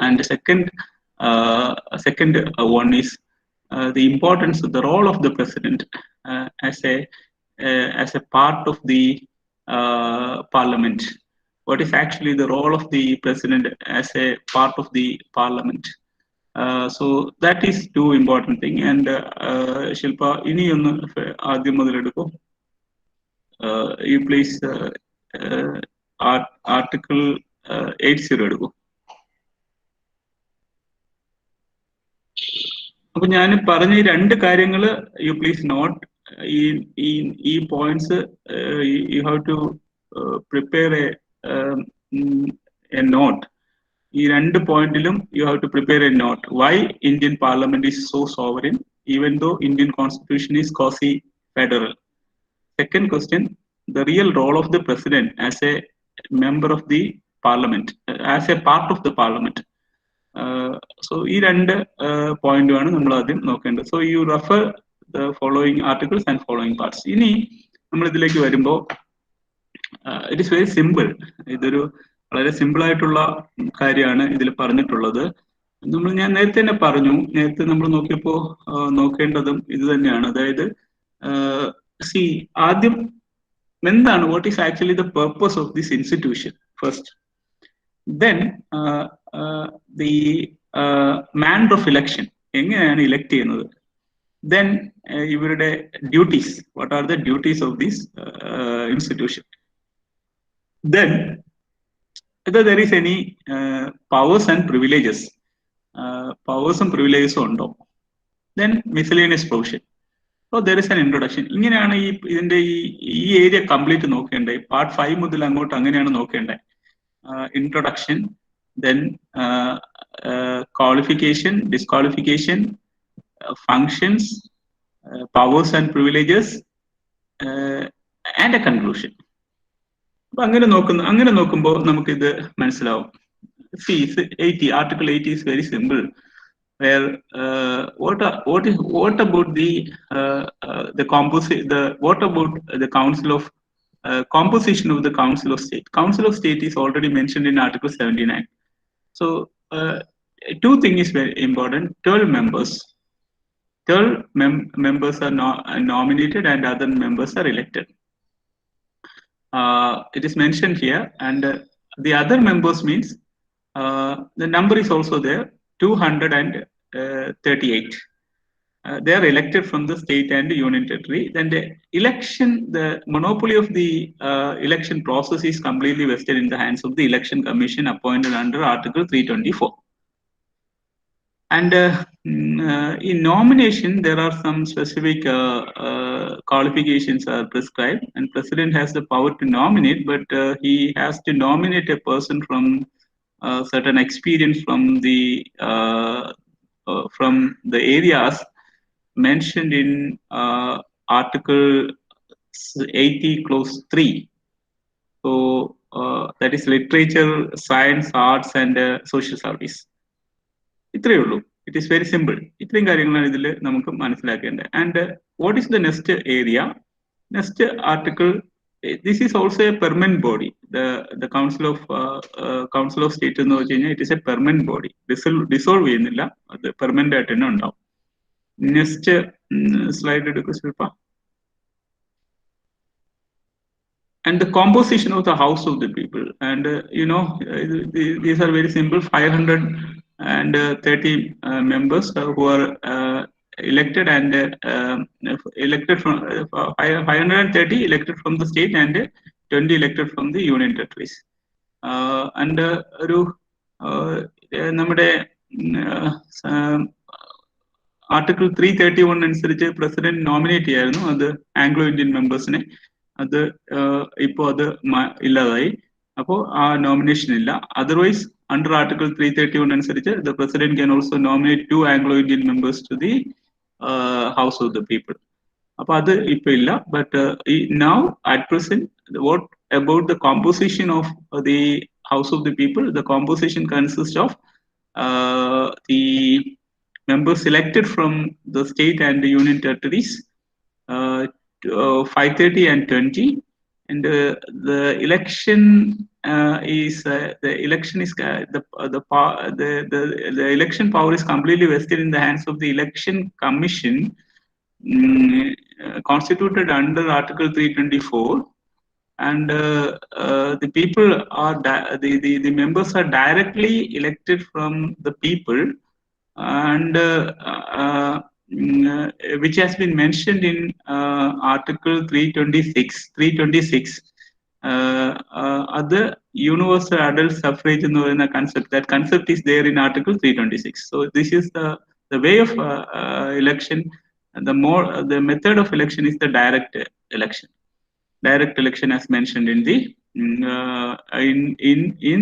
and the second one is the importance of the role of the president as a part of the parliament. What is actually the role of the president as a part of the parliament? So that is two important thing. And Shilpa, ini onnu aadyam mudal edukku. You please Article 80 edukku. അപ്പൊ ഞാൻ പറഞ്ഞ ഈ രണ്ട് കാര്യങ്ങൾ you please note. ഈ points you have to prepare a note. ഈ രണ്ട് പോയിന്റിലും you have to prepare a note. Why Indian parliament is so sovereign even though Indian constitution is quasi federal. Second question, the real role of the president as a member of the parliament, as a part of the parliament. So ഈ രണ്ട് പോയിന്റുമാണ് നമ്മൾ ആദ്യം നോക്കേണ്ടത്. So you refer the following articles and following parts. ഇനി നമ്മൾ ഇതിലേക്ക് വരുമ്പോൾ it is very simple. ഇതൊരു വളരെ സിമ്പിൾ ആയിട്ടുള്ള കാര്യമാണ് ഇതിൽ പറഞ്ഞിട്ടുള്ളത്. ഞാൻ നേരത്തെ തന്നെ പറഞ്ഞു, നേരത്തെ നമ്മൾ നോക്കിയപ്പോ നോക്കേണ്ടതും ഇത് തന്നെയാണ്. അതായത് സി ആദ്യം എന്താണ്, what is actually the purpose of this institution first, then the manner of election, എങ്ങനെയാണ് ഇലക്ട് ചെയ്യുന്നത്, then ഇവരുടെ duties, what are the duties of this institution, then whether there is any powers and privileges, powers and privileges ഉണ്ടോ, then miscellaneous provision. So there is an introduction. ഇങ്ങനെയാണ് ഇതിന്റെ ഈ area complete നോക്കേണ്ടത്. Part 5 മുതൽ അങ്ങോട്ട് അങ്ങനെയാണ് നോക്കേണ്ടത്. Introduction, then qualification, disqualification, functions, powers and privileges, and a conclusion. അപ്പൊ അങ്ങനെ നോക്കുമ്പോൾ നമുക്ക് ഇത് മനസ്സിലാവും. Article 80 is very simple, where what about the council of composition of the council of state. Council of state is already mentioned in Article 79. So two things is very important. 12 members. 12 members are nominated and other members are elected. It is mentioned here, and the other members means the number is also there, 238. They are elected from the state and the union territory. Then the election, the monopoly of the election process is completely vested in the hands of the election commission appointed under Article 324. And in nomination, there are some specific qualifications are prescribed, and president has the power to nominate, but he has to nominate a person from certain experience from the areas mentioned in Article 80, Clause 3. So that is literature, science, arts, and social service. ഇത്രയേ ഉള്ളൂ. It is very simple. ഇത്രയും കാര്യങ്ങളാണ് ഇതിൽ നമുക്ക് മനസ്സിലാക്കേണ്ടത്. And what is the next area, next article, this is also A permanent body. The council of state എന്ന് വെച്ച് കഴിഞ്ഞാൽ it is A permanent body. Dissolve ചെയ്യുന്നില്ല, അത് പെർമനന്റ് ആയിട്ട് തന്നെ ഉണ്ടാവും. നെക്സ്റ്റ് സ്ലൈഡ് എടുക്കുക ശില്പ. And the composition of the House of the People, and these are very simple. 530 members who are elected, and elected from 530 elected from the state and 20 elected from the union territories. And നമ്മുടെ article 331 അനുസരിച്ച് president nominate ചെയ്യായിരുന്നു, അത് Anglo Indian മെമ്പേഴ്സിനെ. അത് ഇപ്പോൾ അത് ഇല്ലാതായി. അപ്പോൾ ആ നോമിനേഷൻ ഇല്ല. അതർവൈസ് under Article 331 അനുസരിച്ച് the president can also nominate 2 Anglo-Indian members to the House of the People. അപ്പോൾ അത് ഇപ്പോൾ ഇല്ല. But now at present, what about the composition of the House of the People? The composition consists of the members elected from the state and the union territories, 530 and 20, and the election is the election power is completely vested in the hands of the election commission, constituted under Article 324, and the people are the members are directly elected from the people, and which has been mentioned in Article 326. Other universal adult suffrage in the concept. That concept is there in Article 326. So this is the way of election. The method of election is the direct election. Direct election, as mentioned in the in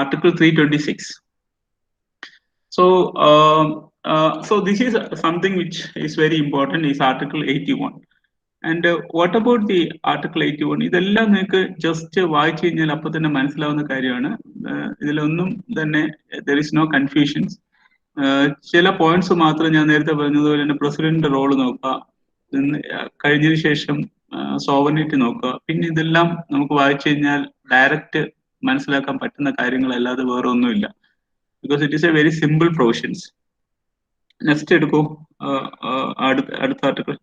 Article 326. So this is something which is very important, is Article 81. And what about the Article 81? ഇതെല്ലാം നിങ്ങൾക്ക് just വായിച്ചു കഴിഞ്ഞാൽ അപ്പോൾ തന്നെ മനസ്സിലാവുന്ന കാര്യമാണ്. ഇതിലൊന്നും തന്നെ there is no confusions. ചില പോയിന്റ്സ് മാത്രം ഞാൻ നേരത്തെ പറഞ്ഞതുപോലെ തന്നെ പ്രസിഡന്റിന്റെ റോള് നോക്കുക, കഴിഞ്ഞതിന് ശേഷം സോവറിനിറ്റി നോക്കുക. പിന്നെ ഇതെല്ലാം നമുക്ക് വായിച്ചു കഴിഞ്ഞാൽ ഡയറക്റ്റ് മനസ്സിലാക്കാൻ പറ്റുന്ന കാര്യങ്ങളല്ലാതെ വേറെ ഒന്നുമില്ല. Because it is a very simple provisions. Next എടുക്കൂ, അടുത്ത ആർട്ടിക്കിൾ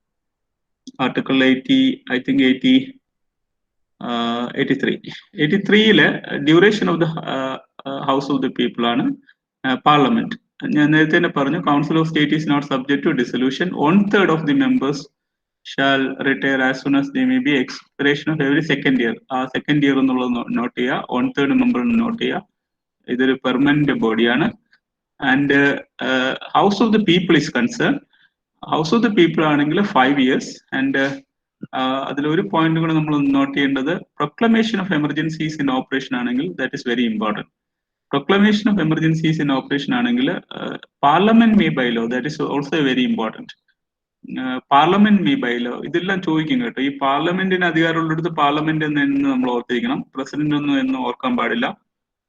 80, ഐ തിങ്ക് 83. 83-ല് duration of the house of the people ആണ് പാർലമെന്റ്. ഞാൻ നേരത്തെ തന്നെ പറഞ്ഞു, council of state is not subject to dissolution. 1/3 of the members shall retire as soon as they may be expiration of every second year. ആ second year എന്നുള്ളത് note ചെയ്യുക. 1/3 member note ചെയ്യുക. ഇതൊരു പെർമനന്റ് ബോഡിയാണ്. And house of the people is concern, house of the people ആണെങ്കിൽ 5 years. And അതിലൊരു point കൂടെ നമ്മൾ നോട്ട് ചെയ്യേണ്ടത്, proclamation of emergencies in operation ആണെങ്കിൽ that is very important. Proclamation of emergencies in operation ആണെങ്കിൽ parliament may by law, that is also very important. Parliament may by law ഇതെല്ലാം ചോദിക്കും കേട്ടോ. ഈ പാർലമെന്റിന് അധികാരമുള്ളിടത്ത് പാർലമെന്റ് എന്ന് നമ്മൾ ഓർത്തിരിക്കണം. പ്രസിഡന്റ് ഒന്നും എന്ന് ഓർക്കാൻ പാടില്ല,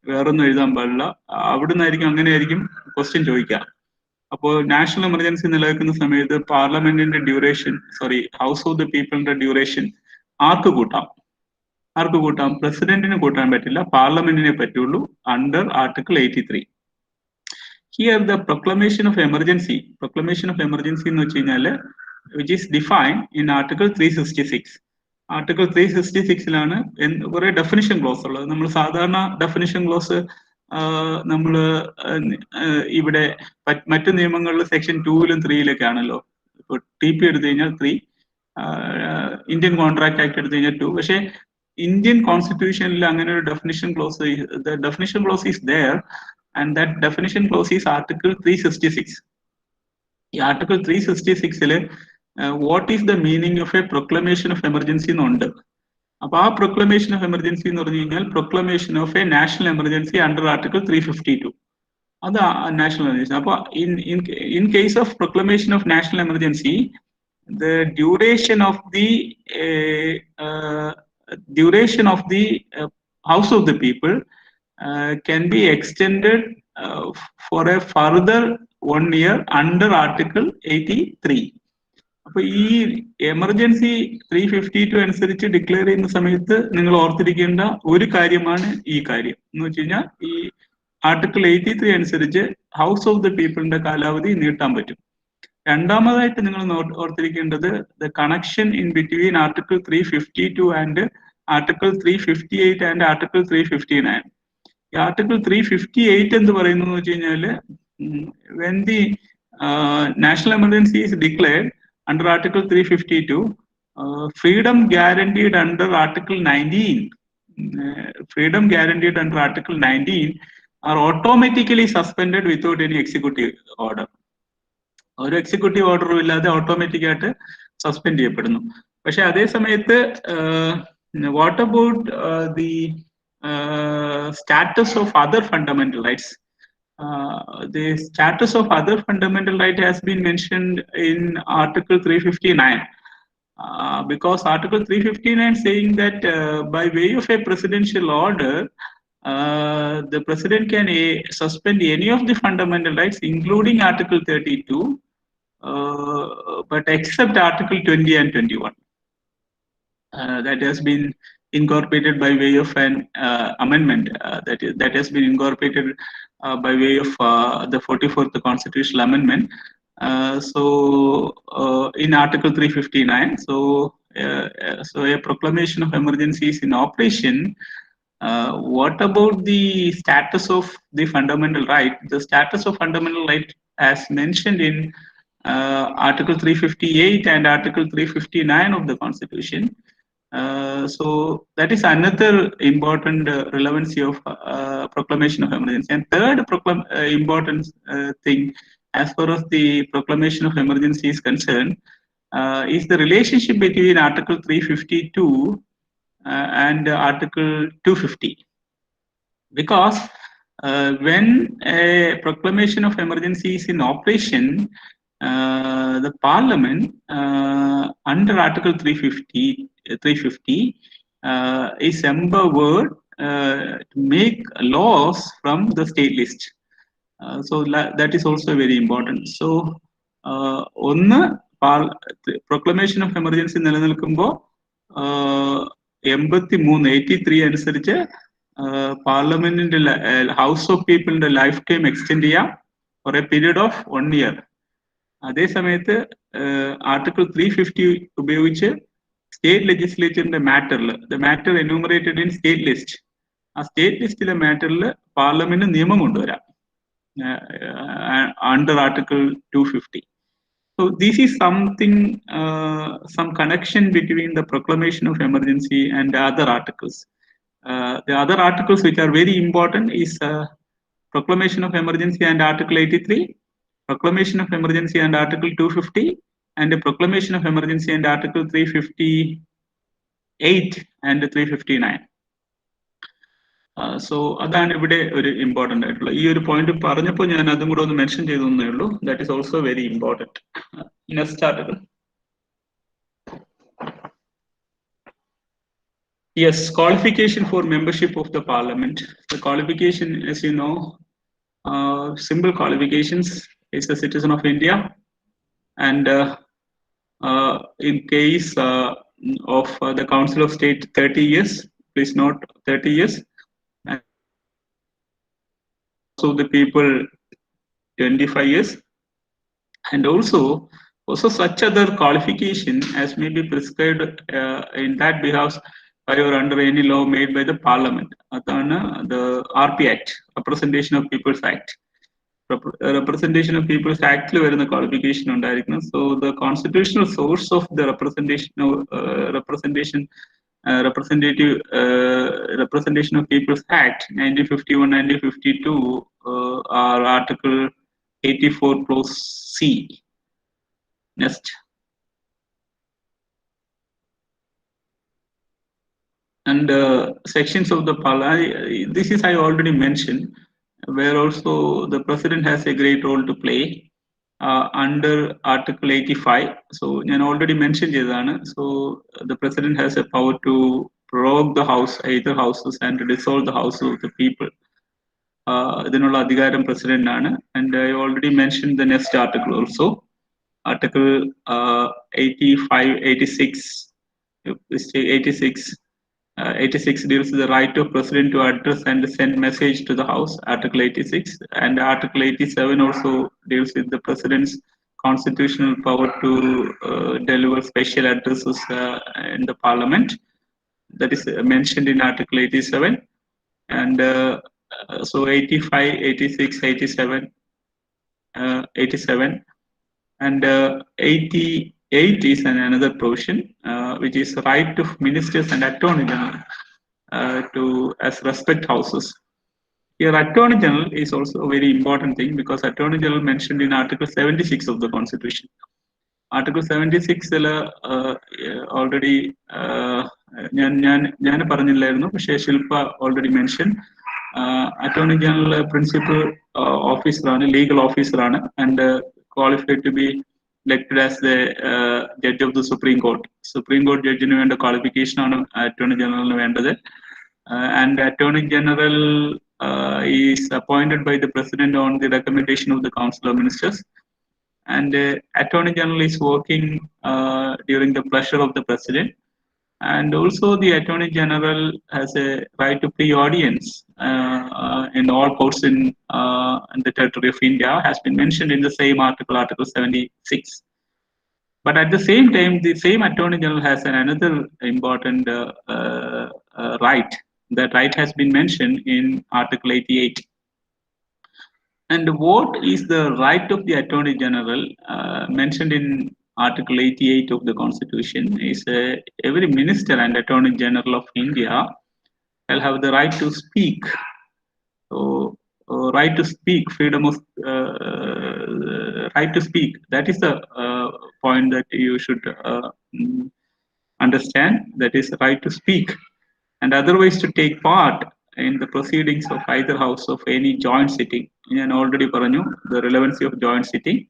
വേറൊന്നും എഴുതാൻ പാടില്ല. അവിടുന്നായിരിക്കും അങ്ങനെയായിരിക്കും ക്വസ്റ്റ്യൻ ചോദിക്കുക. അപ്പോൾ നാഷണൽ എമർജൻസി നിലനിൽക്കുന്ന സമയത്ത് പാർലമെന്റിന്റെ ഡ്യൂറേഷൻ, ഹൗസ് ഓഫ് ദ പീപ്പിളിന്റെ ഡ്യൂറേഷൻ ആർക്ക് കൂട്ടാം? പ്രസിഡന്റിന് കൂട്ടാൻ പറ്റില്ല, പാർലമെന്റിനെ പറ്റുള്ളൂ under article 83. Here the proclamation of emergency എന്ന് വെച്ച് കഴിഞ്ഞാൽ which is defined in article 366. Article 366-ലാണ് കുറെ ഡെഫിനിഷൻ ക്ലോസ് ഉള്ളത്. നമ്മൾ സാധാരണ ഡെഫിനിഷൻ ക്ലോസ് നമ്മൾ ഇവിടെ മറ്റു നിയമങ്ങളിൽ സെക്ഷൻ 2-ലും 3-ലൊക്കെ ആണല്ലോ. ഇപ്പോൾ TP എടുത്തു കഴിഞ്ഞാൽ 3, ഇന്ത്യൻ കോൺട്രാക്ട് ആക്ട് എടുത്തു കഴിഞ്ഞാൽ 2. പക്ഷേ ഇന്ത്യൻ കോൺസ്റ്റിറ്റ്യൂഷനിൽ അങ്ങനെ ഒരു definition clause, the definition clause is there, and that definition clause is article 366. ഈ ആർട്ടിക്കിൾ 366-ല് what is the meaning of a proclamation of emergency എന്നുണ്ട്. അപ്പൊ ആ പ്രൊക്ലമേഷൻ ഓഫ് എമർജൻസി എന്ന് പറഞ്ഞു കഴിഞ്ഞാൽ proclamation of a national emergency under article 352, അത് national emergency. അപ്പൊ in case of proclamation of national emergency, the duration of the house of the people can be extended for a further 1 year under Article 83. അപ്പൊ ഈ emergency 352 അനുസരിച്ച് declare ചെയ്യുന്ന സമയത്ത് നിങ്ങൾ ഓർത്തിരിക്കേണ്ട ഒരു കാര്യമാണ് ഈ കാര്യം എന്ന് വെച്ച് കഴിഞ്ഞാൽ, ഈ ആർട്ടിക്കിൾ 83 അനുസരിച്ച് ഹൗസ് ഓഫ് ദ പീപ്പിളിന്റെ കാലാവധി നീട്ടാൻ പറ്റും. രണ്ടാമതായിട്ട് നിങ്ങൾ ഓർത്തിരിക്കേണ്ടത് the connection in between article 352 and article 358 and article 359. ഈ ആർട്ടിക്കിൾ 358 എന്ന് പറയുന്നത് വെച്ച് കഴിഞ്ഞാല്, when the national emergency is declared under article 352, freedom guaranteed under article 19 are automatically suspended without any executive order. ഒരു എക്സിക്യൂട്ടീവ് ഓർഡറും ഇല്ലാതെ ഓട്ടോമാറ്റിക് ആയിട്ട് suspend ചെയ്യപ്പെടുന്നു. പക്ഷെ അതേ സമയത്ത് what about the status of other fundamental rights? The status of other fundamental right has been mentioned in Article 359, because Article 359 saying that by way of a presidential order, the president can suspend any of the fundamental rights, including Article 32, but except Article 20 and 21. That has been incorporated by way of an amendment that has been incorporated by way of the 44th constitutional amendment. In Article 359, so a proclamation of emergency is in operation. What about the status of the fundamental right? The status of fundamental right as mentioned in Article 358 and Article 359 of the Constitution. So that is another important relevancy of proclamation of emergency. And third important thing as far as the proclamation of emergency is concerned is the relationship between Article 352 and Article 250. Because when a proclamation of emergency is in operation, the Parliament under Article 350 is empowered to make laws from the state list. So that is also very important. So ഒന്ന് proclamation of emergency നിലനിൽക്കുമ്പോൾ 83 അനുസരിച്ച് പാർലമെന്റിന്റെ house of പീപ്പിളിന്റെ life time extend ചെയ്യാം for a period of 1 year. അതേ സമയത്ത് article 350 ഉപയോഗിച്ച് state ലെജിസ്ലേച്ചറിന്റെ മാറ്ററിൽ the matter enumerated in state list, ആ സ്റ്റേറ്റ് ലിസ്റ്റിലെ മാറ്ററിൽ പാർലമെന്റ് നിയമം കൊണ്ടുവരാം under article 250. So this is something, some connection between the proclamation of emergency and the other articles. The other articles which are very important is proclamation of emergency and Article 83, proclamation of emergency and Article 250, and the proclamation of emergency and Article 358 and 359. So അതാണ് ഇവിടെ ഒരു important ആയിട്ടുള്ള ഈ ഒരു point പറഞ്ഞപ്പോൾ ഞാൻ അതും കൂടെ ഒന്ന് മെൻഷൻ ചെയ്തേ ഉള്ളൂ. That is also very important. Next article. Yes, qualification for membership of the parliament. The qualification, as you know, simple qualifications, is a citizen of India, and in case of the Council of State, 30 years. Please note 30 years. So the people 25 years, and also such other qualification as may be prescribed in that behalf by or under any law made by the parliament. Adana the RP Act, Representation of People's Act. Representation of People's Act il varuna qualification undirikkunnu. So the constitutional source of the representation of People's Act 1951, 1952 are Article 84 clause C. Next. And sections of the parliament, this is I already mentioned, where also the president has a great role to play under Article 85. So I already mentioned it. So the president has a power to prorogue the house, either houses, and to dissolve the house of the people. ഇതിനുള്ള അധികാരം president ആണ്. And I already mentioned the next article also, Article 85, 86. 86 deals with the right of president to address and send message to the house, Article 86, and Article 87 also deals with the president's constitutional power to deliver special addresses in the parliament. That is mentioned in Article 87, and so 85, 86, 87, 87, and 88 is another portion, which is the right of ministers and attorney general to as respect houses. Here, attorney general is also a very important thing, because attorney general mentioned in Article 76 of the Constitution. Article 76 already ഞാൻ പറഞ്ഞില്ലായിരുന്നു, പക്ഷേ ശില്പ already mentioned. Attorney general principal officer ആണ്, legal officer ആണ്, and qualified to be elected as the judge of the Supreme Court. Supreme Court judge-ന് വേണ്ട qualification ആണ് Attorney General-ന് വേണ്ടത്. And Attorney General is appointed by the President on the recommendation of the Council of Ministers. And Attorney General is working during the pleasure of the President. And also the Attorney General has a right to pre-audience in all courts in the territory of India, has been mentioned in the same article, Article 76. But at the same time, the same Attorney General has another important right. That right has been mentioned in Article 88. And what is the right of the Attorney General mentioned in Article 88 of the Constitution is every minister and Attorney General of India shall have the right to speak. So, right to speak, freedom of right to speak. That is the point that you should understand. That is right to speak, and otherwise to take part in the proceedings of either house of any joint sitting. I already paranju the relevancy of joint sitting.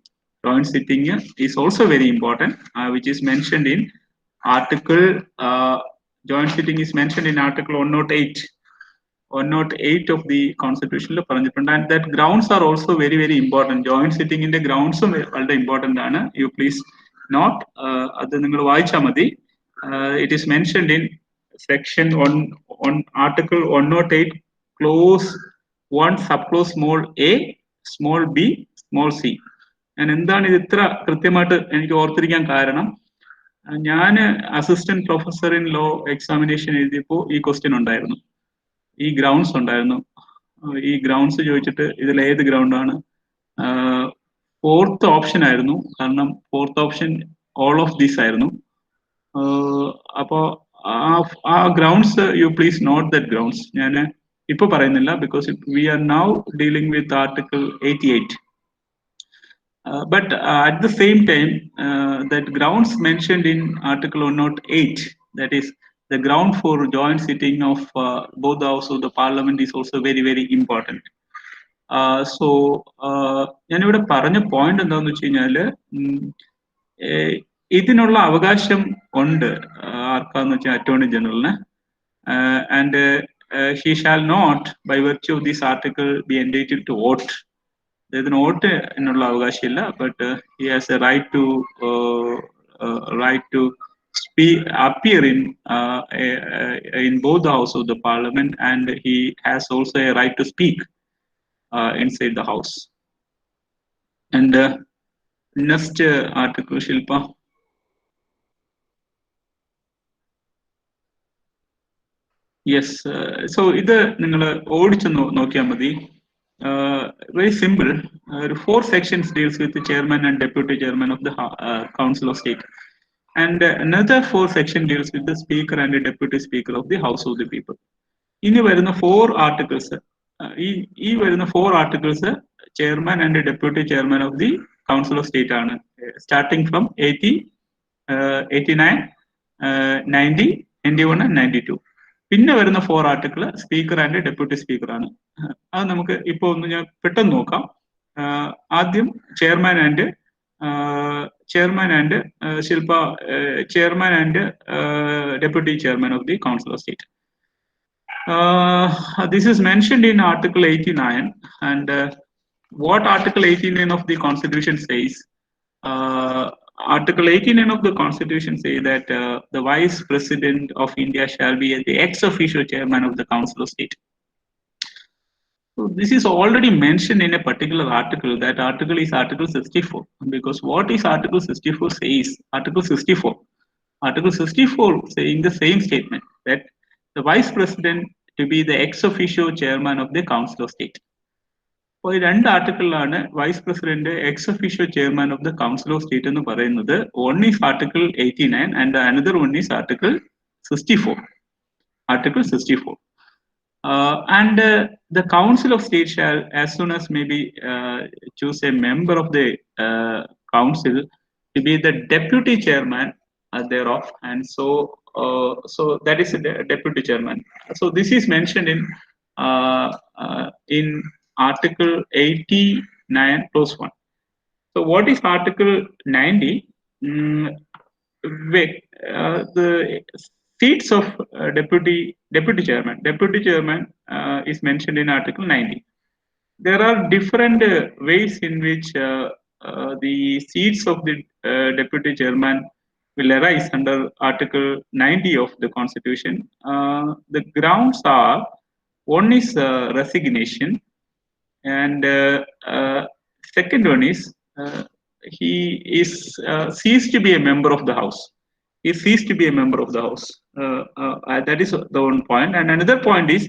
Joint sitting is also very important, which is mentioned in Article. Joint sitting is mentioned in Article 108. 108 of the Constitution, and that grounds are also very, very important. Joint sitting in the grounds are very important. You please note. it is mentioned in section on Article 108, clause 1, subclause small a, small b, small c. ഞാൻ എന്താണ് ഇത് ഇത്ര കൃത്യമായിട്ട് എനിക്ക് ഓർത്തിരിക്കാൻ കാരണം, ഞാൻ assistant professor in law examination എഴുതിയപ്പോൾ ഈ ക്വസ്റ്റ്യൻ ഉണ്ടായിരുന്നു, ഈ ഗ്രൗണ്ട്സ് ഉണ്ടായിരുന്നു. ഈ ഗ്രൗണ്ട്സ് ചോദിച്ചിട്ട് ഇതിൽ ഏത് ഗ്രൗണ്ടാണ്, ഫോർത്ത് ഓപ്ഷൻ ആയിരുന്നു. കാരണം fourth option all of these ആയിരുന്നു. അപ്പോ ആ grounds U please not that grounds ഞാൻ ഇപ്പൊ പറയുന്നില്ല, because we are now dealing with article 88. But at the same time, that grounds mentioned in Article 108, that is the ground for joint sitting of both the House of the Parliament, is also very, very important. So, ഞാനിവിടെ പറഞ്ഞ point എന്താന്ന് വെച്ച് കഴിഞ്ഞാല്, ഇതിനുള്ള അവകാശം ഉണ്ട് ആർക്കാന്ന് വെച്ചാൽ അറ്റോർണി ജനറലിന്. And he shall not, by virtue of this article, be entitled to vote. ഇതിന് വോട്ട് എന്നുള്ള അവകാശമില്ല, but he has a right to appear in both the House of the Parliament, and he has also a right to speak inside the house. And next article, Shilpa. Yes, so ഇത് നിങ്ങൾ ഓടിച്ചു നോക്കിയാൽ മതി. Very simple. 4 sections deals with the chairman and deputy chairman of the Council of State, and another 4 section deals with the speaker and the deputy speaker of the House of the People. ഇനി വരുന്ന 4 articles, ഈ വരുന്ന 4 articles chairman and the deputy chairman of the Council of State ആണ്, starting from 80, 89, 90, 91 and 92. പിന്നെ വരുന്ന 4 article speaker and deputy speaker ആണ്. അത് നമുക്ക് ഇപ്പൊ ഒന്ന് ഞാൻ പെട്ടെന്ന് നോക്കാം. ആദ്യം chairman and Shilpa, chairman and deputy chairman of the council of state. This is mentioned in Article 89, and what Article 89 of the Constitution says, Article 89 of the Constitution says that the Vice President of India shall be the ex officio chairman of the Council of State. So this is already mentioned in a particular article. That article is Article 64. Because what is Article 64 says? Article 64 saying the same statement, that the Vice President to be the ex officio chairman of the Council of State. അപ്പോൾ ഈ 2 ആർട്ടിക്കിളിലാണ് vice president ex officio chairman of the council of state എന്ന് പറയുന്നത്. One is article 89 and another one is article 64. Article 64. And the Council of State shall, as soon as maybe, choose a member of the council to be the deputy chairman thereof, and so that is the deputy chairman. So this is mentioned in Article 89 clause 1. So what is Article 90? The seats of deputy chairman is mentioned in Article 90. There are different ways in which the seats of the deputy chairman will arise under Article 90 of the Constitution. The grounds are, one is resignation, and second one is he is ceased to be a member of the house. He ceased to be a member of the house. That is the one point. And another point is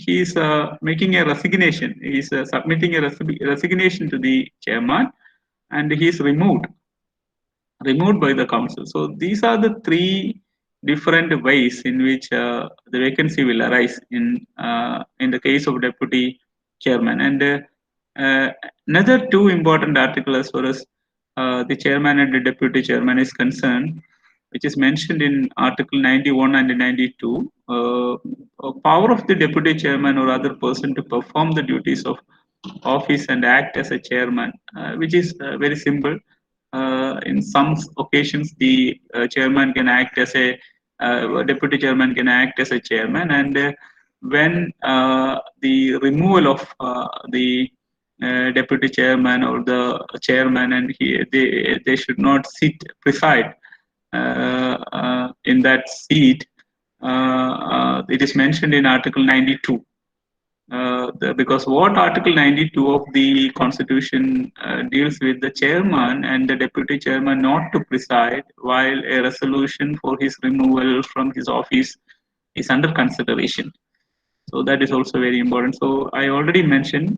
he is making a resignation. He is submitting a resignation to the chairman, and he is removed by the council. So these are the 3 different ways in which the vacancy will arise in the case of deputy chairman. And another 2 important articles as far as the chairman and the deputy chairman is concerned, which is mentioned in Article 91 and 92, power of the deputy chairman or other person to perform the duties of office and act as a chairman, which is very simple. In some occasions, the chairman can act as a deputy chairman can act as a chairman, and when the removal of the deputy chairman or the chairman, and they should not preside in that seat, it is mentioned in Article 92. Because what Article 92 of the Constitution deals with the chairman and the deputy chairman not to preside while a resolution for his removal from his office is under consideration. So that is also very important. So I already mentioned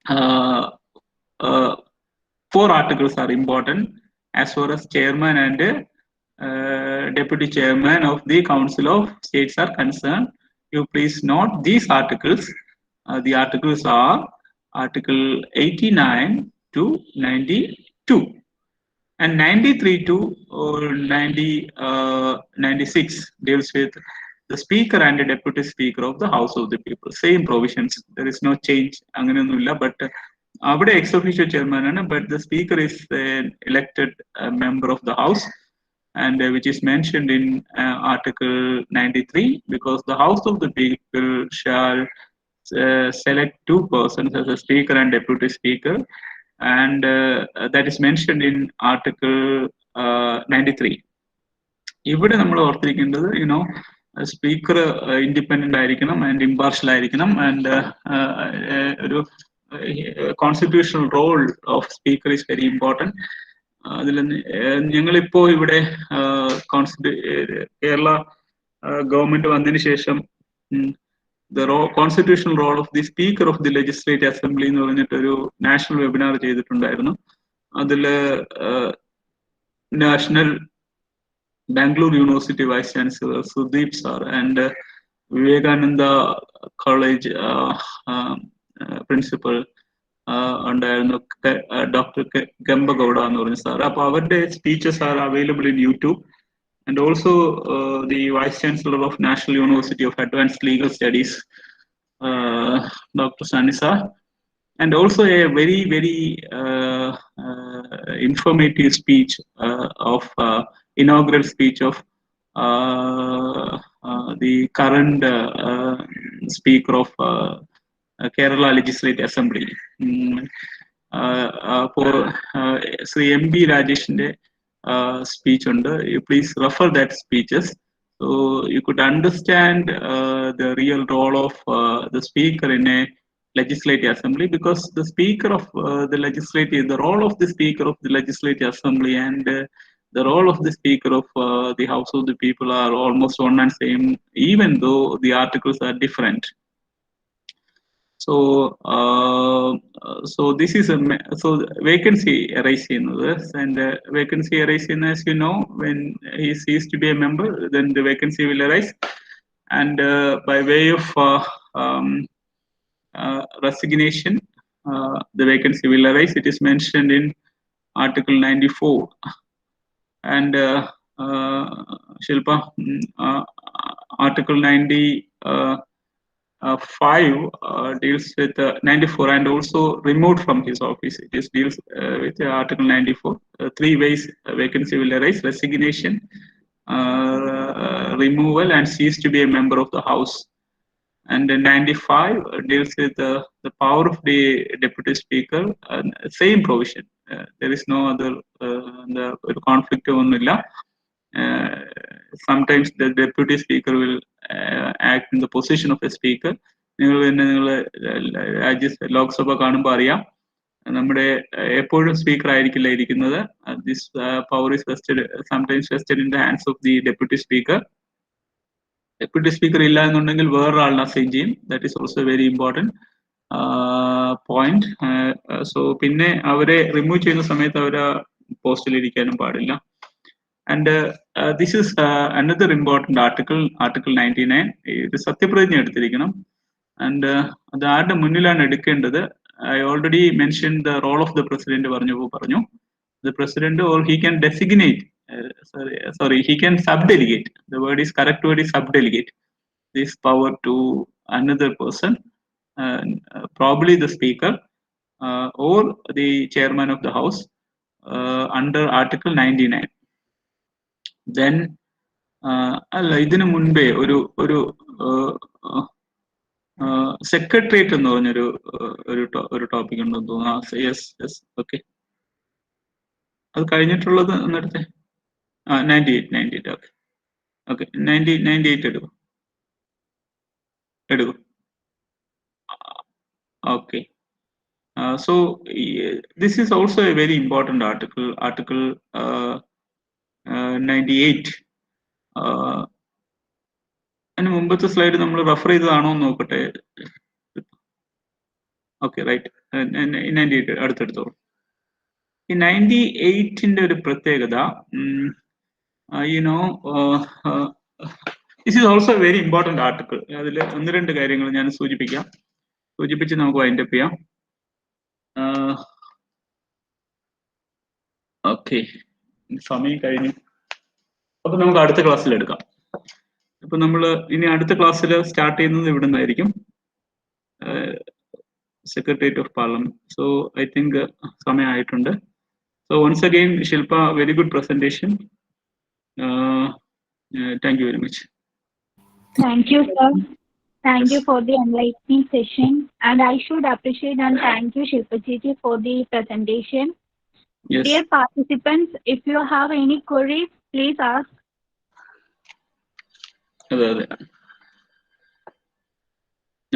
4 articles are important as far as chairman and deputy chairman of the Council of States are concerned. You please note these articles. The articles are Article 89 to 92 and 93 to 96 deals with the speaker and the deputy speaker of the House of the People. Same provisions. There is no change. But avade ex officio chairman aanu, but the speaker is an elected member of the House, and which is mentioned in Article 93, because the House of the People shall select 2 persons as a speaker and deputy speaker, and that is mentioned in Article 93. ഇവിടെ നമ്മൾ ഓർത്തിരിക്കേണ്ടത് speaker independent ആയിരിക്കണം and impartial ആയിരിക്കണം, and ഒരു constitutional role of speaker is very important. അതിൽ ഞങ്ങളിപ്പോ ഇവിടെ Kerala government വന്നതിന് ശേഷം the constitutional role of the Speaker of the Legislative Assembly എന്ന് പറഞ്ഞിട്ടൊരു നാഷണൽ വെബിനാർ ചെയ്തിട്ടുണ്ടായിരുന്നു. അതിൽ national Bangalore university vice chancellor Sudeep sir and Vivekananda college principal ഉണ്ടായിരുന്നു, ഡോക്ടർ ഗംബഗൌഡ എന്ന് പറഞ്ഞ സാർ. അപ്പൊ അവരുടെ speeches are available in YouTube. And also the Vice Chancellor of National University of Advanced Legal Studies, Dr. Sanisa, and also a very, very informative speech of inaugural speech of the current Speaker of Kerala Legislative Assembly, for Sri M.B. Rajesh's speech under. You please refer that speeches so you could understand the real role of the speaker in a legislative assembly, because the speaker of the legislative, the role of the speaker of the legislative assembly and the role of the speaker of the House of the People are almost one and same, even though the articles are different. So so this is so vacancy arising, and vacancy arising, as you know, when he ceases to be a member, then the vacancy will arise, and by way of resignation, the vacancy will arise. It is mentioned in Article 94, and Shilpa, Article 95 deals with 94 and also removed from his office. It is deals with Article 94. 3 ways vacancy will arise: resignation, removal, and cease to be a member of the House. And 95 deals with the power of the deputy speaker. Same provision. There is no other conflict. Sometimes the deputy speaker will act in the position of a speaker. Lok Sabha കാണുമ്പോൾ അറിയാം, നമ്മുടെ എപ്പോഴും speaker ആയിരിക്കില്ല ഇരിക്കുന്നത്. This power is vested, sometimes vested in the hands of the deputy speaker. Deputy speaker ഇല്ല എന്നുണ്ടെങ്കിൽ വേറൊരാളിനെ assign ചെയ്യും. That is also very important point. So പിന്നെ അവരെ റിമൂവ് ചെയ്യുന്ന സമയത്ത് അവരെ പോസ്റ്റിൽ ഇരിക്കാനും പാടില്ല. And this is another important article, Article 99. ഇത് സത്യപ്രതിജ്ഞ എടുത്തിരിക്കണം. And അത് ആരുടെ മുന്നിലാണ് എടുക്കേണ്ടത്? I already mentioned the role of the president. പറഞ്ഞു the president, or he can designate, he can subdelegate. The correct word is subdelegate this power to another person, probably the speaker or the chairman of the house under Article 99. Then അല്ല, ഇതിനു മുൻപേ ഒരു secretariat എന്ന് പറഞ്ഞൊരു ഒരു topic ഉണ്ടെന്ന് തോന്നുന്നു. Yes, okay, അത് കഴിഞ്ഞിട്ടുള്ളത് നേരത്തെ 98. Okay. 98 എടുക്കും. Okay. So this is also a very important article. Article 98. അതിന് മുമ്പത്തെ സ്ലൈഡ് നമ്മൾ റെഫർ ചെയ്തതാണോ എന്ന് നോക്കട്ടെ. Okay, right. 98 അടുത്തെടുത്തോളൂ. ഈ 98ന്റെ ഒരു പ്രത്യേകത, this is also a very important article. അതിൽ 1-2 കാര്യങ്ങൾ ഞാൻ സൂചിപ്പിച്ച് നമുക്ക് വൈൻഡ് അപ്പ് ചെയ്യാം. ഓക്കെ, സമയം കഴിഞ്ഞു. അപ്പൊ നമുക്ക് അടുത്ത ക്ലാസ്സിൽ എടുക്കാം. അപ്പൊ നമ്മൾ ഇനി അടുത്ത ക്ലാസ്സിൽ സ്റ്റാർട്ട് ചെയ്യുന്നത് ഇവിടെ നിന്നായിരിക്കും, secretariat of parliament. So I think സമയമായിട്ടുണ്ട്. So once again, Shilpa, very good presentation. Thank you very much. Thank you, sir. Thank you for the enlightening session. And I should appreciate and thank you, Shilpa Chiji, for the presentation. Yes. Dear participants, if you have any queries, please ask. അതെ.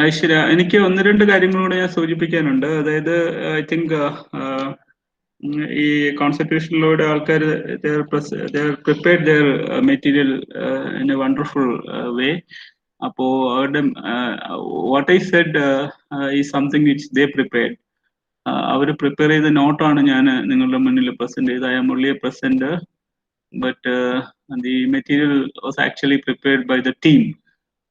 ഐശ്വര്യ, എനിക്ക് 1-2 കാര്യങ്ങളൂടെ ഞാൻ സൂചിപ്പിക്കാനുണ്ട്. അതായത് I think ഈ കോൺസ്റ്റിറ്റ്യൂഷനിലൂടെ ആൾക്കാർ prepared their material in a wonderful way. അപ്പോ അവരുടെ what I said is something which they prepared. അവർ പ്രിപ്പയർ ചെയ്ത നോട്ടാണ് ഞാൻ നിങ്ങളുടെ മുന്നിൽ പ്രസന്റ് ചെയ്തത്. I am only a presenter, but the material was actually prepared by the team.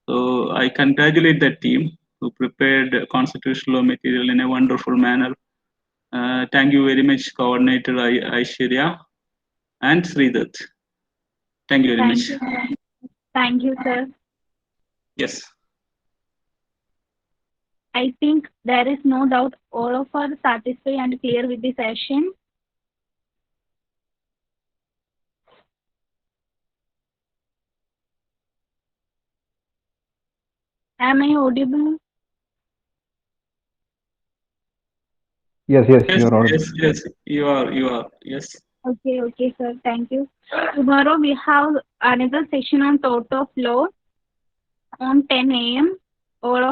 So I congratulate that team who prepared constitutional law material in a wonderful manner. Thank you very much, Coordinator Aishwarya and Sridath. Thank you very much. Thank you, sir. Yes. I think there is no doubt all of us are satisfied and clear with the session. Am I audible? Yes, you are audible. Yes, you are. Yes. Okay, sir. Thank you. Tomorrow we have another session on Tort of Law on 10 a.m. All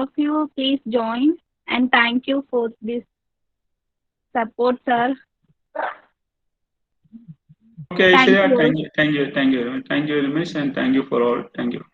of you, please join, and thank you for this support, sir. Okay, Thank Aishwarya, you. thank you very much, and thank you for all. Thank you.